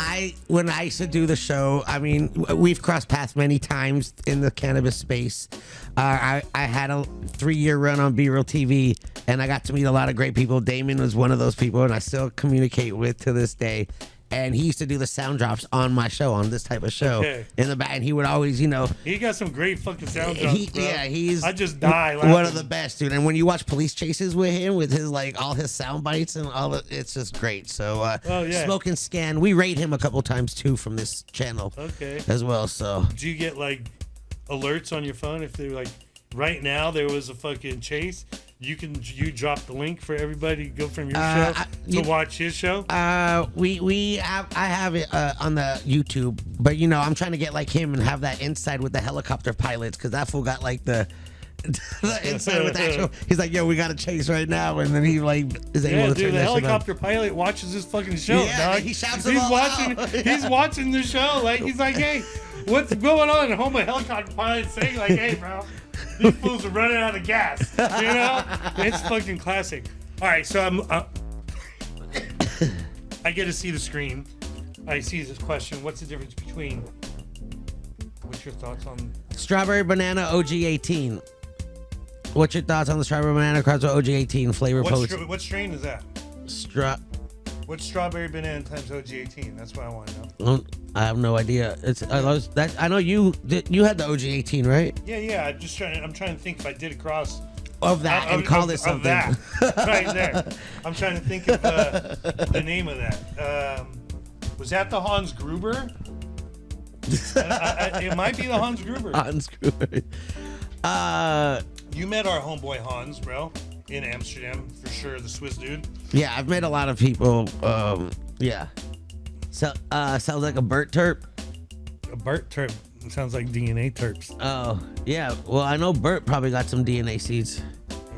when I used to do the show, I mean, we've crossed paths many times in the cannabis space. I had a 3-year run on B-Real TV, and I got to meet a lot of great people. Damon was one of those people, and I still communicate with to this day. And he used to do the sound drops on my show, on this type of show, in the back. And he would always, you know, he got some great fucking sound drops, bro. Yeah, he's I just die laughing. One of the best, dude. And when you watch police chases with him, with his like all his sound bites and all, it's just great. So, Smoke and Scan, we rate him a couple times too from this channel, as well. So, do you get like alerts on your phone if they're like, right now there was a fucking chase? You drop the link for everybody to go from your show to watch his show. I have it on the YouTube, but you know I'm trying to get like him and have that inside with the helicopter pilots, because that fool got like the inside with the actual. He's like, yo, we got to chase right now, and then he like is able to turn the that helicopter pilot watches this fucking show. Yeah, dog. he shouts he's them all watching. out. He's watching the show. Like he's like, hey, what's going on? And home a helicopter pilot saying like, hey, bro. These fools are running out of gas. You know? It's fucking classic. All right, so I get to see the screen. I see this question. What's the difference between... What's your thoughts on... Strawberry Banana OG18. What's your thoughts on the Strawberry Banana Cards with OG18 flavor post? What strain is that? What's Strawberry Banana times OG18? That's what I want to know. I have no idea. I know you had the OG18, right? Yeah. I'm trying to think if I did a cross of that and call it something. Of that. Right there. I'm trying to think of the name of that. Was that the Hans Gruber? It might be the Hans Gruber. Hans Gruber. You met our homeboy Hans, bro, in Amsterdam for sure. The Swiss dude. Yeah, I've met a lot of people. Yeah. So, sounds like a Burt Terp. A Burt Terp. It sounds like DNA terps. Oh, yeah. Well, I know Burt probably got some DNA seeds.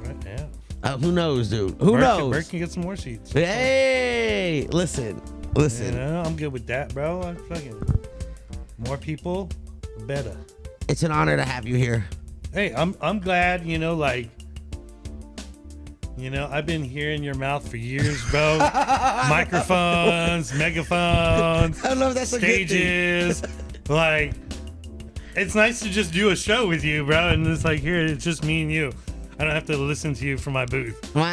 Right, yeah. Who knows, dude? Who knows? Burt can get some more seeds. Hey, listen. You know, I'm good with that, bro. I'm fucking more people, the better. It's an honor to have you here. Hey, I'm glad, you know, like, you know, I've been hearing your mouth for years, bro. Microphones, megaphones, I don't know if that's stages. A good thing. Like, it's nice to just do a show with you, bro. And it's like, here, it's just me and you. I don't have to listen to you from my booth. Wow.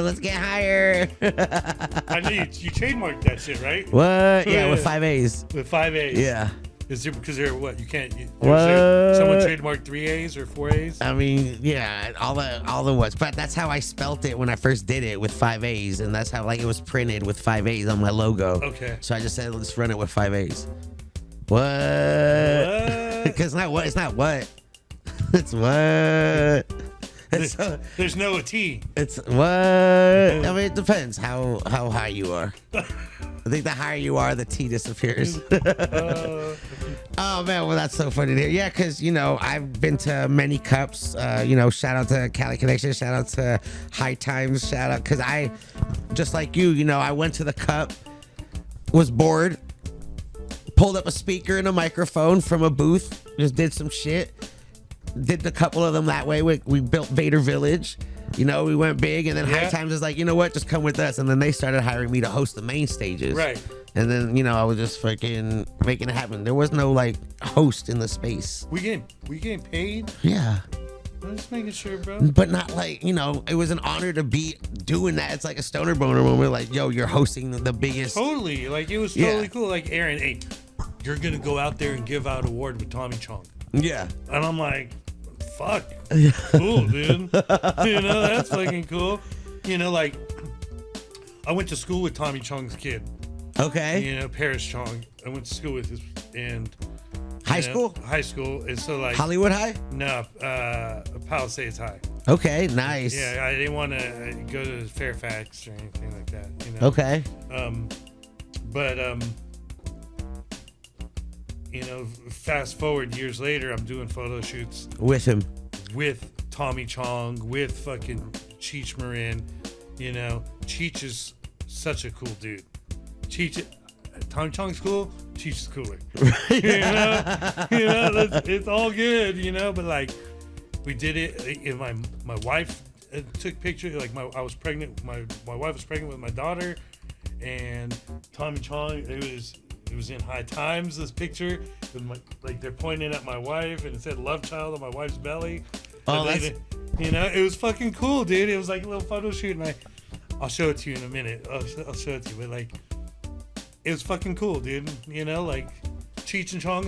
Let's get higher. I know you trademarked that shit, right? What? Yeah, with 5 A's. With 5 A's. Yeah. Is it because they're what? You can't. What? Someone trademarked 3 A's or 4 A's? I mean, yeah, all the words. But that's how I spelt it when I first did it, with 5 A's, and that's how like it was printed with 5 A's on my logo. Okay. So I just said, let's run it with 5 A's. What? Because it's not what. It's what. There's no T. It's what. I mean, it depends how high you are. I think the higher you are, the T disappears. Oh man, well that's so funny to hear. Yeah, because you know I've been to many cups. You know, shout out to Cali Connection, shout out to High Times, shout out because I, just like you know, I went to the cup, was bored, pulled up a speaker and a microphone from a booth, just did some shit. Did a couple of them that way. We built Vader Village. You know, we went big, and then High Times is like, you know what, just come with us. And then they started hiring me to host the main stages. Right. And then, you know, I was just fucking making it happen. There was no like host in the space. We getting paid? Yeah. I'm just making sure, bro. But not like, you know, it was an honor to be doing that. It's like a stoner boner when we're like, yo, you're hosting the biggest. Totally. Like, it was totally cool. Like, Aaron, hey, you're going to go out there and give out award with Tommy Chong. Yeah. And I'm like, fuck. Cool, dude. You know, that's fucking cool. You know, like, I went to school with Tommy Chong's kid. Okay. You know, Paris Chong. I went to school with his, and High school? High school. And so like Hollywood High? no, Palisades High. Okay, nice. Yeah, I didn't want to go to Fairfax or anything like that. You know. Okay. But you know, fast forward years later, I'm doing photo shoots With him. with Tommy Chong, with fucking Cheech Marin. You know, Cheech is such a cool dude. Cheech, Tommy Chong's cool. Cheech is cooler. It's all good. You know, but like we did it. And my wife took pictures. Like I was pregnant. My wife was pregnant with my daughter, and Tommy Chong. It was in High Times. This picture, with like they're pointing at my wife, and it said "Love Child" on my wife's belly. Oh, that's... it was fucking cool, dude. It was like a little photo shoot, and I'll show it to you in a minute. I'll show it to you, but like, it was fucking cool, dude. You know, like Cheech and Chong.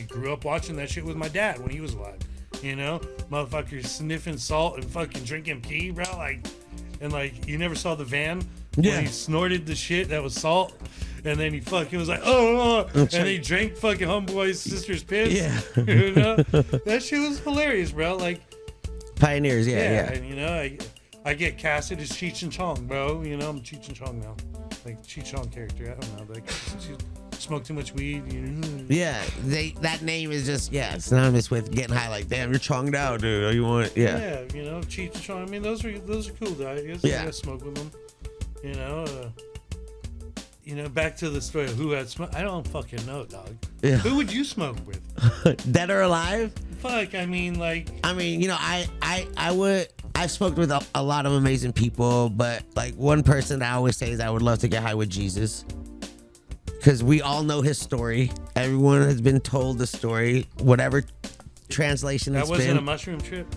Grew up watching that shit with my dad when he was alive. You know, motherfuckers sniffing salt and fucking drinking pee, bro. And you never saw the van when he snorted the shit that was salt. And then he fucking was like, and he drank fucking homeboy's sister's piss. Yeah. You know? That shit was hilarious, bro. Like, pioneers, yeah. And, you know, I get casted as Cheech and Chong, bro. You know, I'm Cheech and Chong now. Like, Cheech Chong character. I don't know. Like, smoke too much weed. You know? Yeah. That name is just, synonymous with getting high. Like, damn, you're chonged out, dude. You want, Yeah, you know, Cheech and Chong. I mean, those are cool guys. I gotta smoke with them. You know, back to the story of who had smoke. I don't fucking know, dog. Yeah. Who would you smoke with? Dead or alive? Fuck, I mean, you know, I've smoked with a lot of amazing people, but like one person I always say is I would love to get high with Jesus. Because we all know his story. Everyone has been told the story, whatever translation it's been. That wasn't a mushroom trip?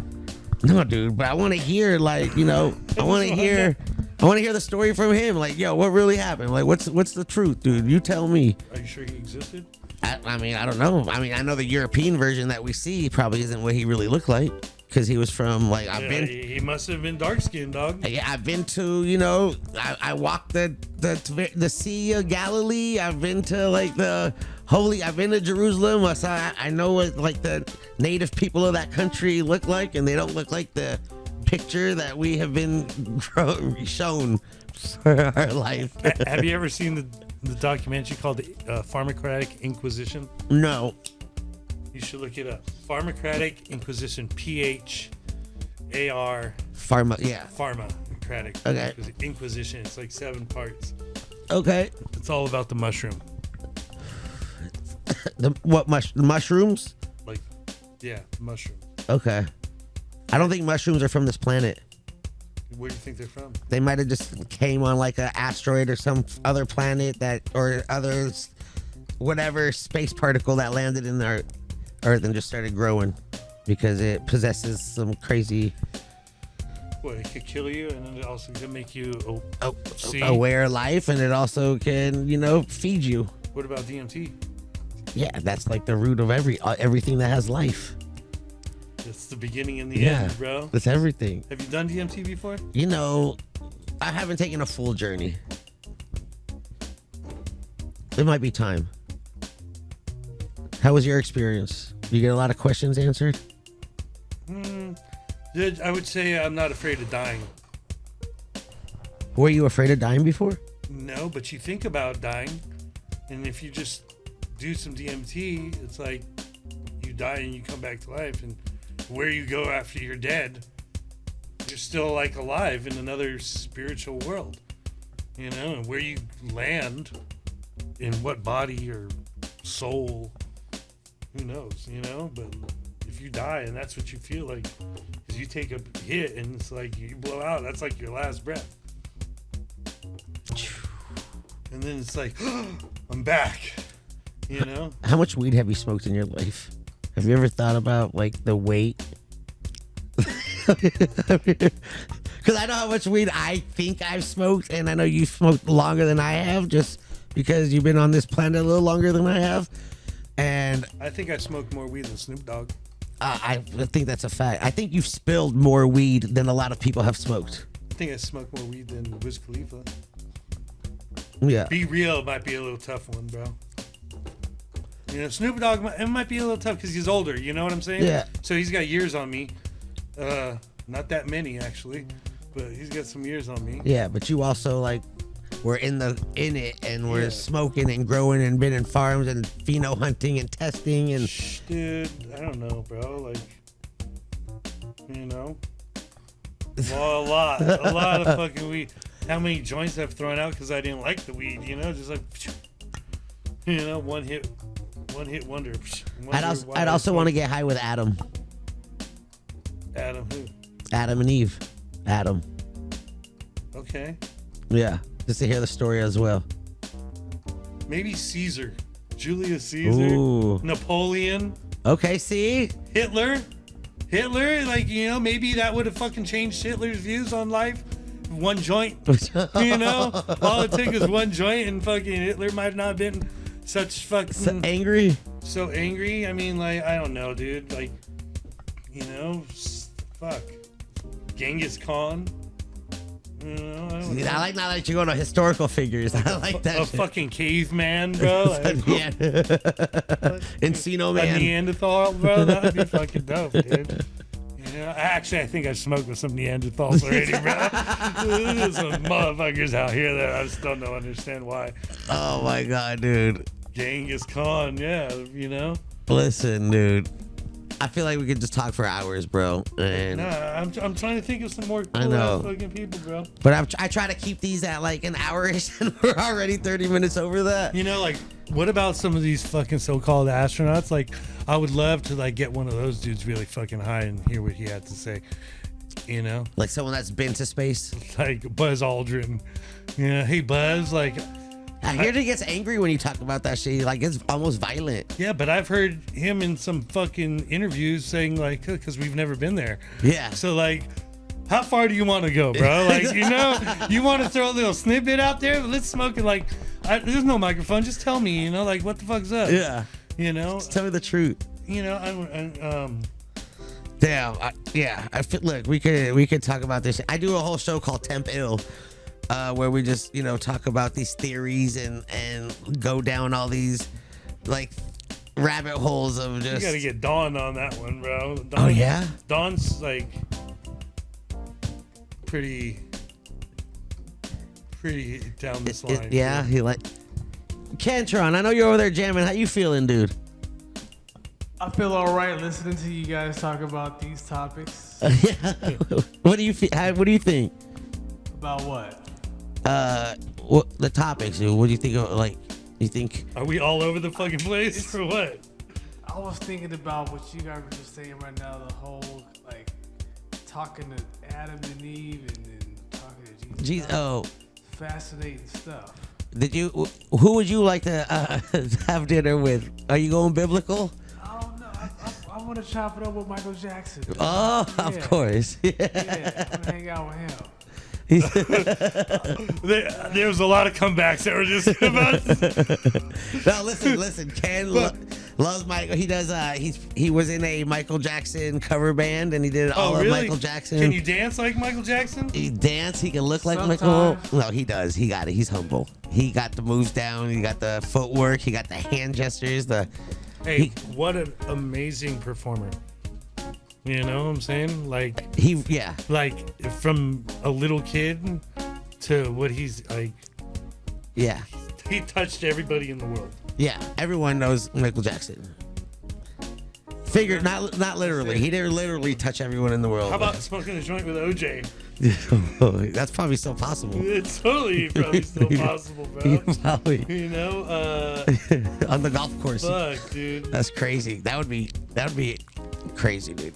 No, dude, but I want to hear, like, you know, I want to hear the story from him. Like, yo, what really happened? Like, what's the truth, dude? You tell me. Are you sure he existed? I mean, I don't know. I mean, I know the European version that we see probably isn't what he really looked like. Because he was from, like, he must have been dark-skinned, dog. Yeah, I've been to, you know, I walked the Sea of Galilee. I've been to, like, I've been to Jerusalem. I know what, like, the native people of that country look like, and they don't look like the picture that we have been shown for our life. Have you ever seen the documentary called the Pharmacratic Inquisition? No. You should look it up. Pharmacratic Inquisition, PHAR. Pharmacratic. Okay. Inquisition. It's like 7 parts. Okay. It's all about the mushroom. The mushrooms? Like, yeah, mushrooms. Okay. I don't think mushrooms are from this planet. Where do you think they're from? They might have just came on like an asteroid or some other planet or others, whatever space particle that landed in our Earth and just started growing because it possesses some crazy. What, it could kill you and then it also can make you aware of life, and it also can, you know, feed you. What about DMT? Yeah, that's like the root of everything that has life. It's the beginning and the end, bro. That's everything. Have you done DMT before? You know, I haven't taken a full journey. It might be time. How was your experience? You get a lot of questions answered? I would say I'm not afraid of dying. Were you afraid of dying before? No, but you think about dying, and if you just do some DMT, it's like you die and you come back to life, and where you go after you're dead, you're still like alive in another spiritual world, you know, and where you land, in what body or soul, who knows, you know, but if you die and that's what you feel like, because you take a hit and it's like you blow out, that's like your last breath. And then it's like, oh, I'm back, you know? How much weed have you smoked in your life? Have you ever thought about, like, the weight? Because I know how much weed I think I've smoked, and I know you've smoked longer than I have, just because you've been on this planet a little longer than I have. And I think I smoked more weed than Snoop Dogg. I think that's a fact. I think you've spilled more weed than a lot of people have smoked. I think I smoked more weed than Wiz Khalifa. Yeah. Be Real might be a little tough one, bro. You know, Snoop Dogg, it might be a little tough because he's older. You know what I'm saying? Yeah. So he's got years on me. Not that many actually, but he's got some years on me. Yeah, but you also like were in it and were smoking and growing and been in farms and pheno hunting and testing and. Dude, I don't know, bro. Like, you know, well, a lot of fucking weed. How many joints I've thrown out because I didn't like the weed? You know, just like, you know, one hit wonder. I'd also want to get high with Adam. Adam who? Adam and Eve. Adam. Okay. Yeah, just to hear the story as well. Maybe Caesar. Julius Caesar. Ooh. Napoleon. Okay, see? Hitler, like, you know, maybe that would have fucking changed Hitler's views on life. One joint, you know, all it took is one joint, and fucking Hitler might not have been such fucking so angry. So angry. I mean, like, I don't know, dude. Like, you know, fuck, Genghis Khan. You know, I don't know. I like now that you're going to historical figures. I like that. A shit. Fucking caveman, bro. Like, Yeah. Encino a man. Neanderthal, bro. That would be fucking dope, dude. You know, actually, I think I smoked with some Neanderthals already, bro. There's some motherfuckers out here that I just don't understand why. Oh my god, dude. Genghis Khan, yeah, you know. Listen, dude. I feel like we could just talk for hours, bro. And Nah, I'm trying to think of some more I cool know. ass fucking people, bro. But I try to keep these at like an hour-ish, and we're already 30 minutes over that. You know, like, what about some of these fucking so-called astronauts? Like, I would love to like get one of those dudes really fucking high and hear what he had to say. You know, Like someone that's been to space. like Buzz Aldrin. You know, hey Buzz, like, I hear he gets angry when you talk about that shit. Like, it's almost violent. yeah, but I've heard him in some fucking interviews saying like, because we've never been there. Yeah. So like, how far do you want to go, bro? Like, you know, you want to throw a little snippet out there? Let's smoke it. Like, there's no microphone. Just tell me, you know, like, what the fuck's up? Yeah. You know, Just tell me the truth. you know, Damn. I feel. Look, we could talk about this. I do a whole show called Temp Ill, where we just talk about these theories and go down all these like rabbit holes of just. you got to get Dawn on that one, bro. Dawn, Oh yeah. Dawn's like pretty down this line. Yeah. He like. Kentron, I know you're over there jamming. How you feeling, dude? I feel all right listening to you guys talk about these topics. Yeah. What do you What do you think? About what? What the topics? Dude? What do you think of? Like, you think? Are we all over the fucking place or what? I was thinking about what you guys were just saying right now, the whole, like, talking to Adam and Eve and then talking to Jesus. Geez, oh, Fascinating stuff. did you? Who would you like to have dinner with? Are you going biblical? I don't know. I want to chop it up with Michael Jackson. Oh, of Yeah. course. Yeah, I want to hang out with him. There was a lot of comebacks that were just about. No, listen. Ken loves Michael. He does. He was in a Michael Jackson cover band, and he did all of Michael Jackson. Can you dance like Michael Jackson? He dance. He can look like Michael. Sometimes. No, he does. He got it. He's humble. He got the moves down. He got the footwork. He got the hand gestures. Hey, what an amazing performer. You know what I'm saying? Like, Yeah. like from a little kid to what he's like. Yeah. He touched everybody in the world. Yeah. Everyone knows Michael Jackson. Figured, not literally. He didn't literally touch everyone in the world. How about smoking a joint with OJ? That's probably still possible. It's totally probably still possible, bro. Probably You know, on the golf course. fuck, dude. That's crazy. That would be crazy, dude.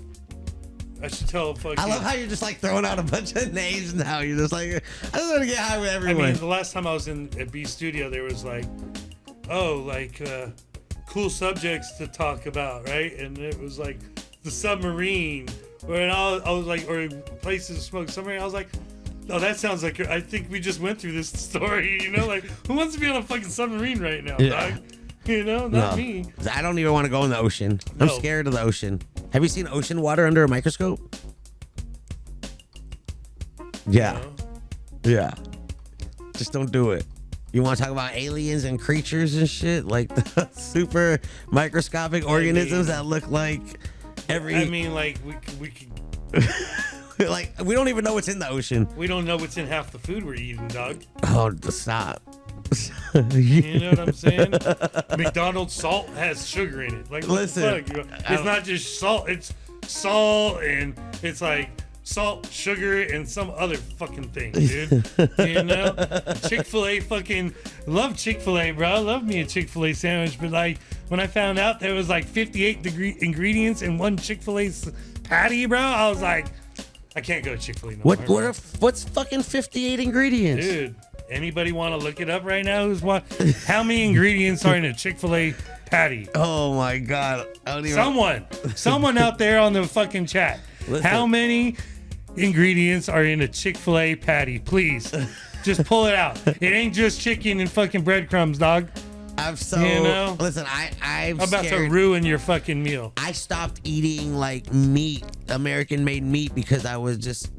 I should tell fucking. I love how you're just like throwing out a bunch of names now. You're just like, I just want to get high with I everyone. mean, the last time I was at B Studio, there was like, cool subjects to talk about, right? And it was like the submarine, or I was like, or places to smoke submarine. I was like, no, that sounds like I think we just went through this story. You know, like who wants to be on a fucking submarine right now, Yeah. dog? You know, not me. I don't even want to go in the ocean. I'm No. scared of the ocean. Have you seen ocean water under a microscope? Yeah. You know? Yeah. Just don't do it. You want to talk about aliens and creatures and shit, like the super microscopic organisms that look like every. I mean, like we could. Like we don't even know what's in the ocean. We don't know what's in half the food we're eating, dog. Oh, stop. You know what I'm saying? McDonald's salt has sugar in it. Like, what Listen, the fuck? It's not just salt. It's salt and it's like salt, sugar, and some other fucking thing, dude. You know? Chick-fil-A fucking love Chick-fil-A, bro. I love me a Chick-fil-A sandwich, but like when I found out there was like 58 ingredients in one Chick-fil-A patty, bro, I was like, I can't go to Chick-fil-A no more. What's fucking 58 ingredients? Dude, anybody want to look it up right now? How many ingredients are in a Chick-fil-A patty? Oh my god. I don't even... Someone out there on the fucking chat. Listen. How many ingredients are in a Chick-fil-A patty? Please, just pull it out. It ain't just chicken and fucking breadcrumbs, dog. Listen, I'm about scared. to ruin your fucking meal. I stopped eating like meat, American-made meat, because I was just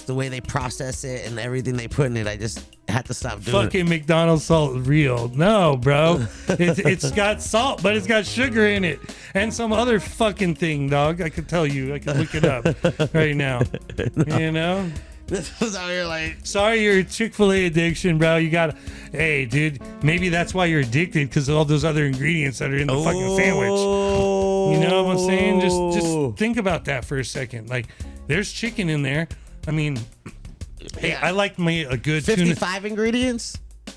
the way they process it and everything they put in it. I just had to stop doing Fucking McDonald's salt is real. No, bro. It's got salt, but it's got sugar in it and some other fucking thing, dog. I could tell you. I could look it up right now. No. You know? This was out here like. Sorry, your Chick-fil-A addiction, bro. You got. Hey, dude. Maybe that's why you're addicted, because of all those other ingredients that are in the fucking sandwich. You know what I'm saying? Just think about that for a second. Like, there's chicken in there. I mean, hey, I like me a good 55 ingredients.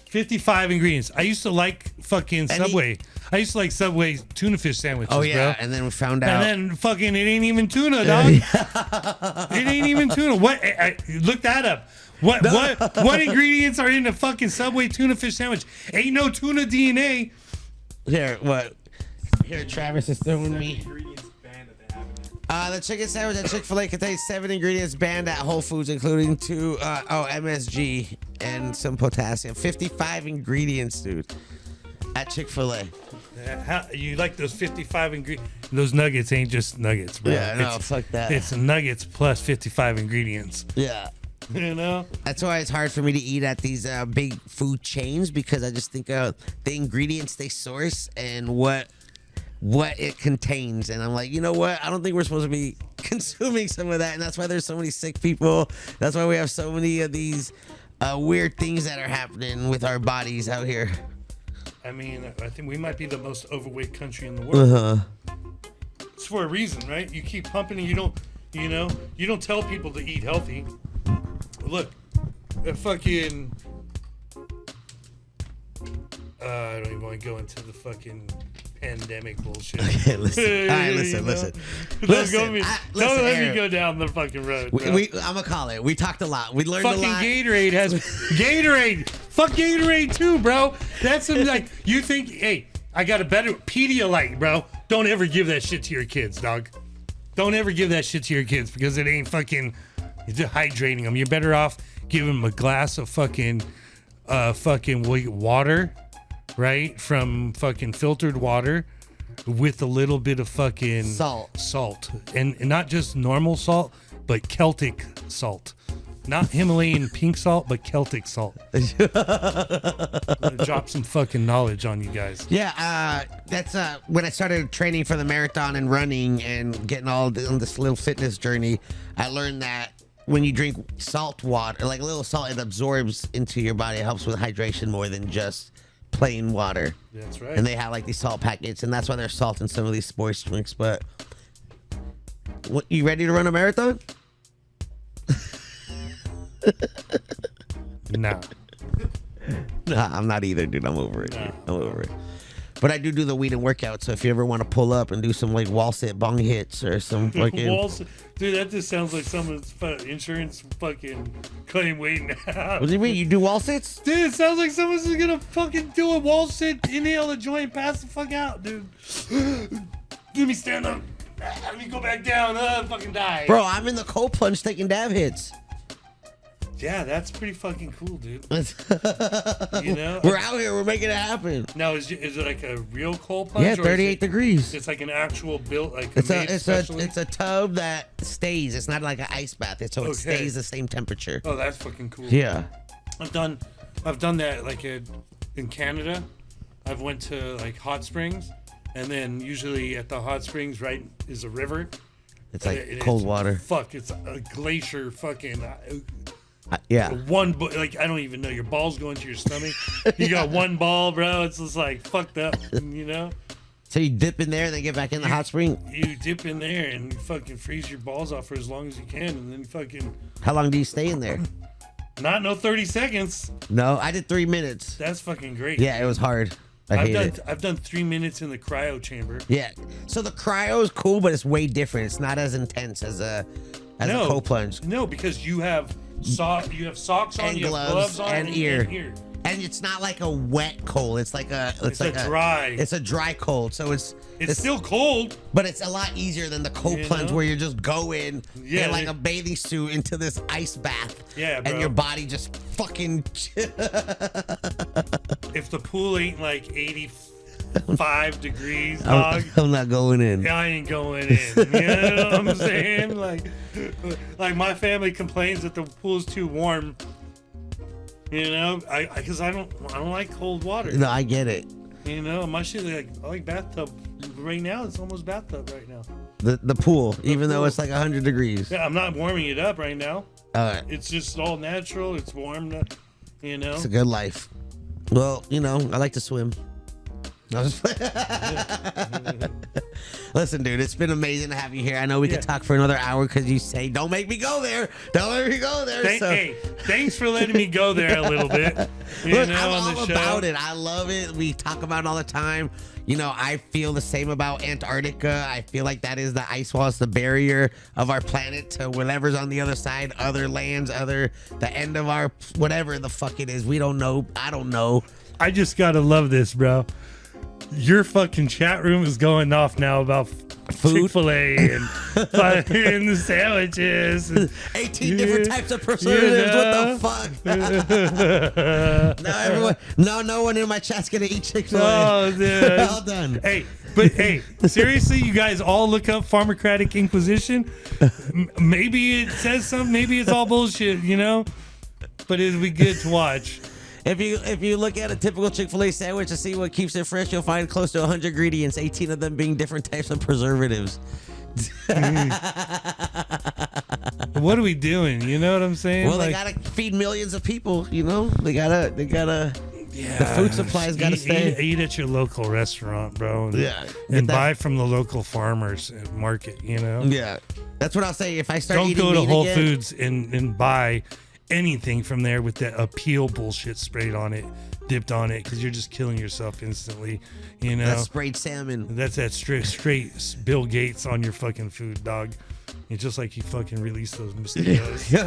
55 ingredients. I used to like fucking Subway. I used to like Subway tuna fish sandwiches. Oh yeah, bro. and then we found out. And then fucking it ain't even tuna, dog. It ain't even tuna. What? Look that up. What ingredients are in the fucking Subway tuna fish sandwich? Ain't no tuna DNA. Here, what? Here, Travis is throwing me. The chicken sandwich at Chick-fil-A contains 7 ingredients banned at Whole Foods, including 2 MSG and some potassium. 55 ingredients, dude, at Chick-fil-A. You like those 55 ingredients? Those nuggets ain't just nuggets, bro. Yeah, no, fuck that. It's nuggets plus 55 ingredients. Yeah. You know? That's why it's hard for me to eat at these big food chains, because I just think of the ingredients they source and what it contains, and I'm like, you know what? I don't think we're supposed to be consuming some of that, and that's why there's so many sick people. That's why we have so many of these weird things that are happening with our bodies out here. I mean, I think we might be the most overweight country in the world. It's for a reason, right? You keep pumping, and you don't tell people to eat healthy. Look, fucking. I don't even want to go into the fucking pandemic bullshit. Okay, listen. All right, listen. Don't let me go down the fucking road. I'm gonna call it. We talked a lot. We learned fucking a lot. Gatorade has Gatorade. Fuck Gatorade too, bro. That's some, like, you think, hey, I got a better Pedialyte, bro. Don't ever give that shit to your kids, dog. Don't ever give that shit to your kids, because it ain't fucking dehydrating them. You're better off giving them a glass of fucking water. Right? From fucking filtered water with a little bit of fucking salt. And not just normal salt, but Celtic salt. Not Himalayan pink salt, but Celtic salt. Drop some fucking knowledge on you guys. Yeah, that's when I started training for the marathon and running and getting all on this little fitness journey. I learned that when you drink salt water, like a little salt, it absorbs into your body. It helps with hydration more than just plain water. That's right. And they have like these salt packets, and that's why there's salt in some of these sports drinks. But what, you ready to run a marathon? Nah, I'm not either, dude. I'm over it. Dude. I'm over it. But I do the weed and workout. So if you ever want to pull up and do some like wall sit bong hits or some fucking dude, that just sounds like someone's insurance fucking claim waiting out. What do you mean? You do wall sits? Dude, it sounds like someone's gonna fucking do a wall sit, inhale a joint, pass the fuck out, dude. Let me stand up. Let me go back down. Fucking die. Bro, I'm in the cold plunge taking dab hits. Yeah, that's pretty fucking cool, dude. You know? We're out here. We're making it happen. Now, is it like a real cold plunge? Yeah, 38 degrees. It's like an actual built, like it's a tub that stays. It's not like an ice bath. It stays the same temperature. Oh, that's fucking cool. Yeah. I've done I've done that like in Canada. I've went to like hot springs, and then usually at the hot springs, right, is a river. It's like cold water. Fuck, it's a glacier. Fucking. Yeah. Like I don't even know. Your balls go into your stomach. You got one ball, bro. It's just like fucked up, you know. So you dip in there and then get back in the hot spring? You dip in there and you fucking freeze your balls off for as long as you can, and then fucking... How long do you stay in there? Not no 30 seconds. No, I did 3 minutes. That's fucking great. Yeah, it was hard. I've done 3 minutes in the cryo chamber. Yeah. So the cryo is cool, but it's way different. It's not as intense as a cold plunge. No, because you have socks on, and you have gloves on, and ear. And it's not like a wet cold. It's like a dry. It's a dry cold. So it's still cold, but it's a lot easier than the cold plunge where you just go in like a bathing suit into this ice bath. Yeah, bro. And your body just fucking. If the pool ain't like 85 degrees, dog, I'm not going in. I ain't going in. You know what I'm saying? Like my family complains that the pool's too warm. You know, because I don't like cold water. No, I get it. You know, my shit I like bathtub. Right now, it's almost bathtub right now. The pool, even though it's like 100 degrees. Yeah, I'm not warming it up right now. All right. It's just all natural. It's warm. You know. It's a good life. Well, you know, I like to swim. Listen, dude, it's been amazing to have you here. I know we could talk for another hour because you say, don't make me go there. Don't let me go there. Hey, thanks for letting me go there a little bit. Look, I'm all about it. I love it. We talk about it all the time. You know, I feel the same about Antarctica. I feel like that is the ice wall. It's the barrier of our planet to whatever's on the other side, other lands, the end of our whatever the fuck it is. We don't know. I don't know. I just gotta love this, bro. Your fucking chat room is going off now about food, Chick-fil-A and the sandwiches. And, 18 different types of preservatives. What the fuck? No one in my chat's gonna eat Chick-fil-A. Oh, dude. All done. Hey, seriously, you guys all look up Pharmacratic Inquisition. Maybe it says something. Maybe it's all bullshit, you know? But it'll be good to watch. If you look at a typical Chick-fil-A sandwich to see what keeps it fresh, you'll find close to 100 ingredients, 18 of them being different types of preservatives. What are we doing? You know what I'm saying? Well, they gotta feed millions of people. You know, they gotta. Yeah, the food supply's gotta stay. Eat at your local restaurant, bro. And buy from the local farmers and market. You know. Yeah, that's what I'll say. If I start eating don't go to Whole again, Foods and buy anything from there with that appeal bullshit sprayed on it, dipped on it, because you're just killing yourself instantly. You know, that's sprayed salmon. That's that straight Bill Gates on your fucking food, dog. It's just like he fucking released those mosquitoes. You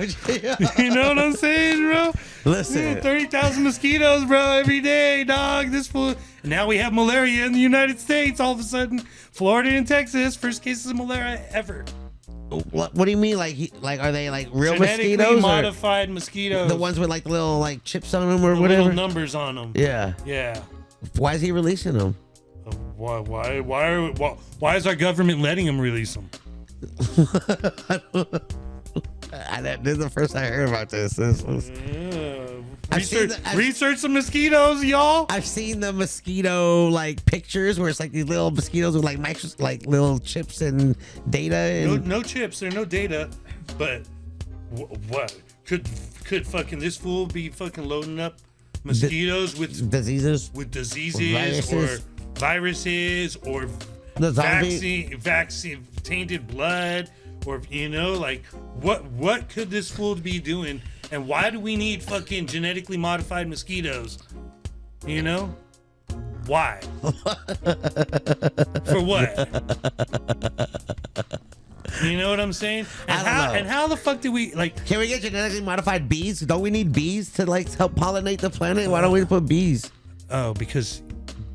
know what I'm saying, bro? Listen, 30,000 mosquitoes, bro, every day, dog. This fool. And now we have malaria in the United States. All of a sudden, Florida and Texas, first cases of malaria ever. What do you mean? Like are they like real genetically mosquitoes? Modified mosquitoes. The ones with like little like chips on them or whatever. Little numbers on them. Yeah. Yeah. Why is he releasing them? Why is our government letting him release them? This is the first I heard about this. Research some mosquitoes, y'all. I've seen the mosquito like pictures where it's like these little mosquitoes with like little chips and data. And no chips, there are no data. But what could fucking this fool be fucking loading up mosquitoes with diseases, or viruses or the vaccine tainted blood, or you know, like what could this fool be doing, and why do we need fucking genetically modified mosquitoes? You know, why? For what? You know what I'm saying? And how the fuck do we like? Can we get genetically modified bees? Don't we need bees to like help pollinate the planet? Why don't we put bees? Oh, because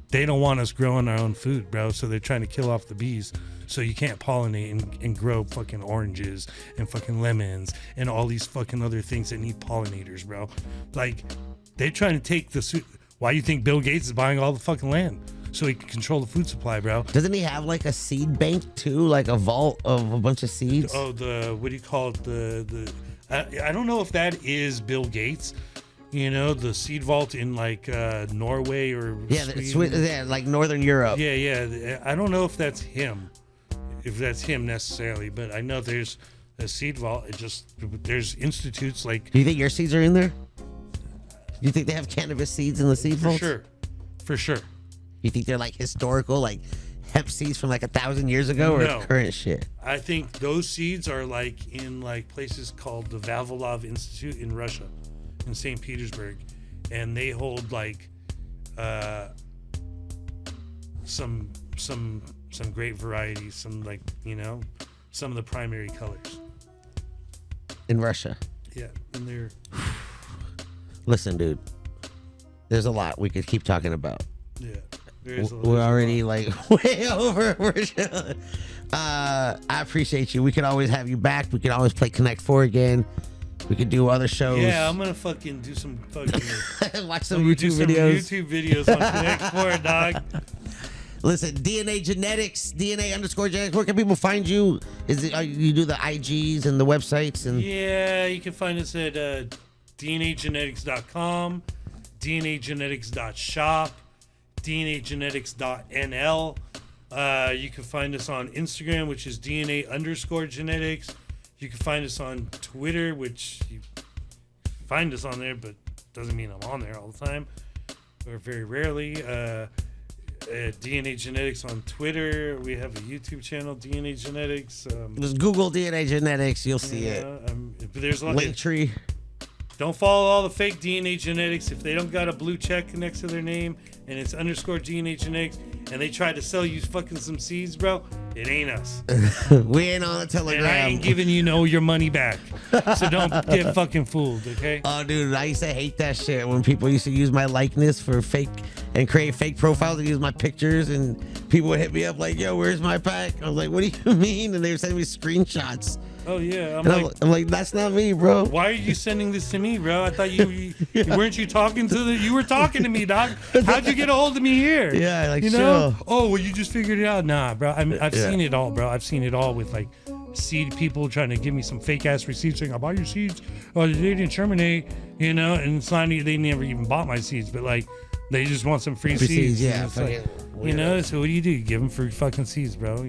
they don't want us growing our own food, bro. So they're trying to kill off the bees. So you can't pollinate and grow fucking oranges and fucking lemons and all these fucking other things that need pollinators, bro. Like, they're trying to take the... Why do you think Bill Gates is buying all the fucking land? So he can control the food supply, bro. Doesn't he have like a seed bank too? Like a vault of a bunch of seeds? Oh, what do you call it? I don't know if that is Bill Gates, the seed vault in like Norway or Sweden. Yeah, like Northern Europe. Yeah. I don't know if that's him necessarily, but I know there's a seed vault. There's institutes like. Do you think your seeds are in there? Do you think they have cannabis seeds in the seed vault? For sure. You think they're like historical, like hemp seeds from like 1,000 years ago, or current shit? I think those seeds are like in like places called the Vavilov Institute in Russia, in St. Petersburg, and they hold like some great varieties, some like some of the primary colors in Russia. Yeah, and they're. Listen, dude, there's a lot we could keep talking about. Yeah. We're already like way over. I appreciate you. We could always have you back. We could always play Connect 4 again. We could do other shows. Yeah, I'm gonna fucking do some fucking watch some YouTube videos. YouTube videos on Connect 4, dog. Listen, DNA Genetics, DNA_genetics. Where can people find you? Is it you do the IGs and the websites and? Yeah, you can find us at DNAgenetics.com, DNAgenetics.shop. DNAgenetics.nl. You can find us on Instagram, which is DNA_genetics. You can find us on Twitter, which you find us on there, but doesn't mean I'm on there all the time, or very rarely. DNA Genetics on Twitter. We have a YouTube channel, DNA Genetics. Just Google DNA Genetics, you'll see it. But there's a lot Linktree. Don't follow all the fake DNA genetics. If they don't got a blue check next to their name and it's _DNA genetics and they try to sell you fucking some seeds, bro, it ain't us. We ain't on the Telegram. And I ain't giving you your money back. So don't get fucking fooled, okay? Oh, dude, I used to hate that shit when people used to use my likeness for fake and create fake profiles and use my pictures, and people would hit me up like, yo, where's my pack? I was like, what do you mean? And they would send me screenshots. Oh yeah, I'm like, that's not me, bro. Why are you sending this to me, bro? I thought you weren't you talking to you were talking to me, dog. How'd you get a hold of me here? Yeah, like Chill. Oh, well, you just figured it out. Nah, bro. I've seen it all, bro. I've seen it all with like seed people trying to give me some fake ass receipts saying I'll buy your seeds. Oh, they didn't germinate, and it's not. They never even bought my seeds, but like they just want some free seeds. Yeah, like, So what do? You give them free fucking seeds, bro.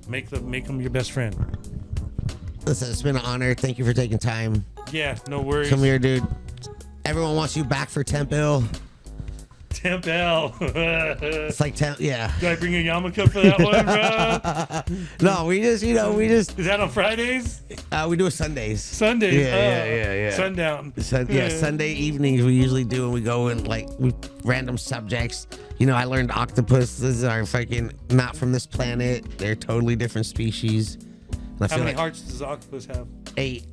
Make them your best friend. Listen, it's been an honor. Thank you for taking time. Yeah, no worries. Come here, dude. Everyone wants you back for Temp Ill. Temp L. It's like yeah. Do I bring a yarmulke for that one, bro? No, we just. Is that on Fridays? We do it Sundays. Sundays. Yeah. Sundown. Sunday evenings we usually do, and we go in like random subjects. I learned octopuses are fucking not from this planet. They're totally different species. How many hearts does the octopus have? 8.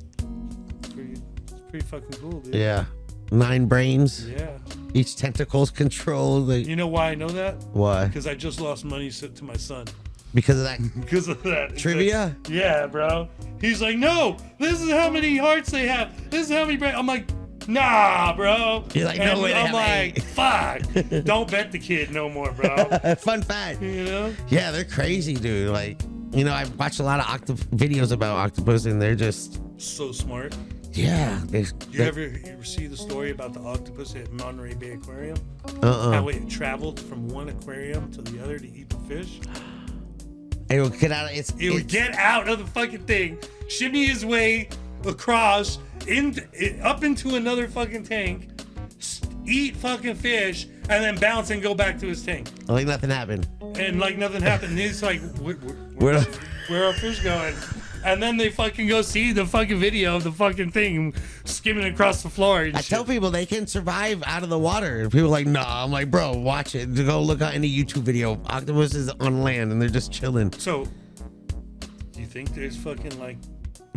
It's pretty fucking cool, dude. Yeah. 9 brains. Yeah. Each tentacle's controlled. You know why I know that? Why? Because I just lost money to my son. Because of that? Because of that. Trivia? Like, yeah, bro. He's like, no, this is how many hearts they have. This is how many brains. I'm like, nah, bro. You're like, no way. I'm like, fuck. Don't bet the kid no more, bro. Fun fact. Yeah, they're crazy, dude. Like, I watched a lot of videos about octopus, and they're just so smart. Yeah. You ever see the story about the octopus at Monterey Bay Aquarium? How it traveled from one aquarium to the other to eat the fish? It would get out. It would get out of the fucking thing, shimmy his way across, up into another fucking tank, eat fucking fish, and then bounce and go back to his tank. Like nothing happened. And like nothing happened. And he's like, where are fish going? And then they fucking go see the fucking video of the fucking thing skimming across the floor. And I tell people they can survive out of the water. And people are like, nah. I'm like, bro, watch it. Go look at any YouTube video. Octopuses on land and they're just chilling. So, do you think there's fucking like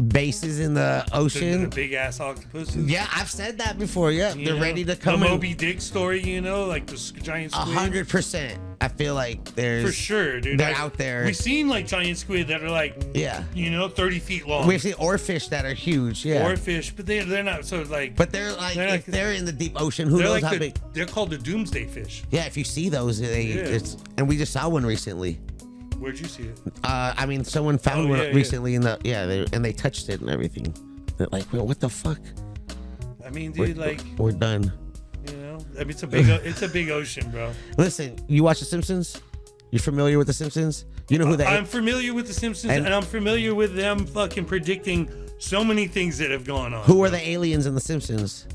bases in the ocean? The big ass octopuses? Yeah, I've said that before. Yeah, they're ready to come. The Moby Dick story, like the giant squid. 100%. I feel like there's for sure, dude. They're out there. We've seen like giant squid that are like 30 feet long. We've seen oarfish that are huge. Yeah, oarfish, but they're not so like. But they're like if they're in the deep ocean, who knows how big? They're called the doomsday fish. Yeah, if you see those, and we just saw one recently. Where'd you see it? I mean, someone found one recently in the and they touched it and everything. They're like, well, what the fuck? I mean, dude, we're done. You know, I mean, it's a big ocean, bro. Listen, you watch The Simpsons? You familiar with The Simpsons? You know who they? I'm familiar with The Simpsons, and I'm familiar with them fucking predicting so many things that have gone on. Who are the aliens in The Simpsons?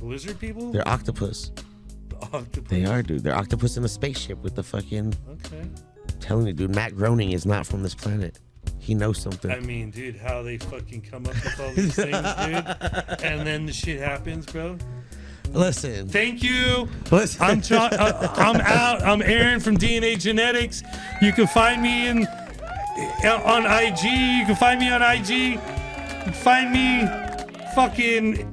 Lizard people? They're octopus. The octopus. They are, dude. They're octopus in a spaceship with the fucking. Okay. I'm telling you, dude. Matt Groening is not from this planet. He knows something. I mean, dude, how they fucking come up with all these things, dude, and then the shit happens, bro. Listen. Thank you. Listen. I'm out. I'm Aaron from DNA Genetics. You can find me on IG. You can find me on IG. You can find me fucking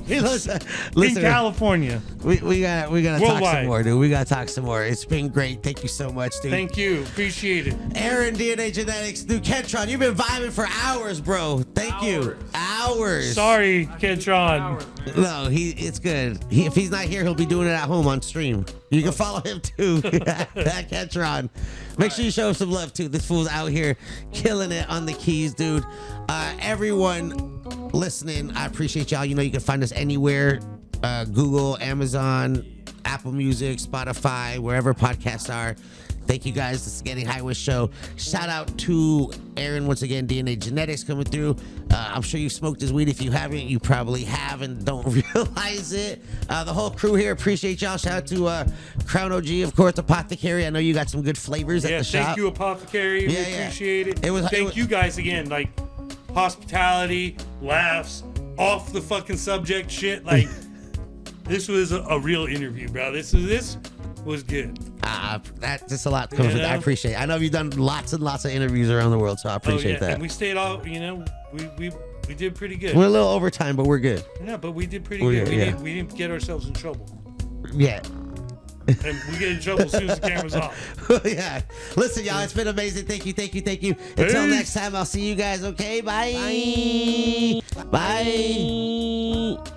Listen, in California. We gotta talk Worldwide. some more, dude. We gotta talk some more. It's been great. Thank you so much, dude. Thank you. Appreciate it. Aaron, DNA Genetics, dude. Kentron, you've been vibing for hours, bro. Thank you. Hours. Sorry, Kentron. Hours, man. No, it's good. If he's not here, he'll be doing it at home on stream. You can follow him too. Kentron. Make sure you show him some love too. This fool's out here killing it on the keys, dude. Everyone listening, I appreciate y'all. You know, you can find us anywhere. Google, Amazon, Apple Music, Spotify, wherever podcasts are. Thank you guys. This is Getting High with Show. Shout out to Aaron once again, DNA Genetics coming through. I'm sure you smoked his weed. If you haven't, you probably have and don't realize it. The whole crew here, appreciate y'all. Shout out to Crown OG, of course, Apothecary. I know you got some good flavors at the shop. Thank you, Apothecary. We appreciate it. Thank you guys again. Like, hospitality, laughs, off the fucking subject shit. Like, this was a real interview, bro. This was good. That's just a lot coming from that. I appreciate it. I know you've done lots and lots of interviews around the world, so I appreciate that. And we stayed all, you know, we did pretty good. We're a little overtime, but we're good. Yeah, but we did pretty good. We didn't get ourselves in trouble. Yeah. And we get in trouble as soon as the camera's off. Yeah. Listen, y'all, it's been amazing. Thank you. Until next time, I'll see you guys, okay? Bye. Bye.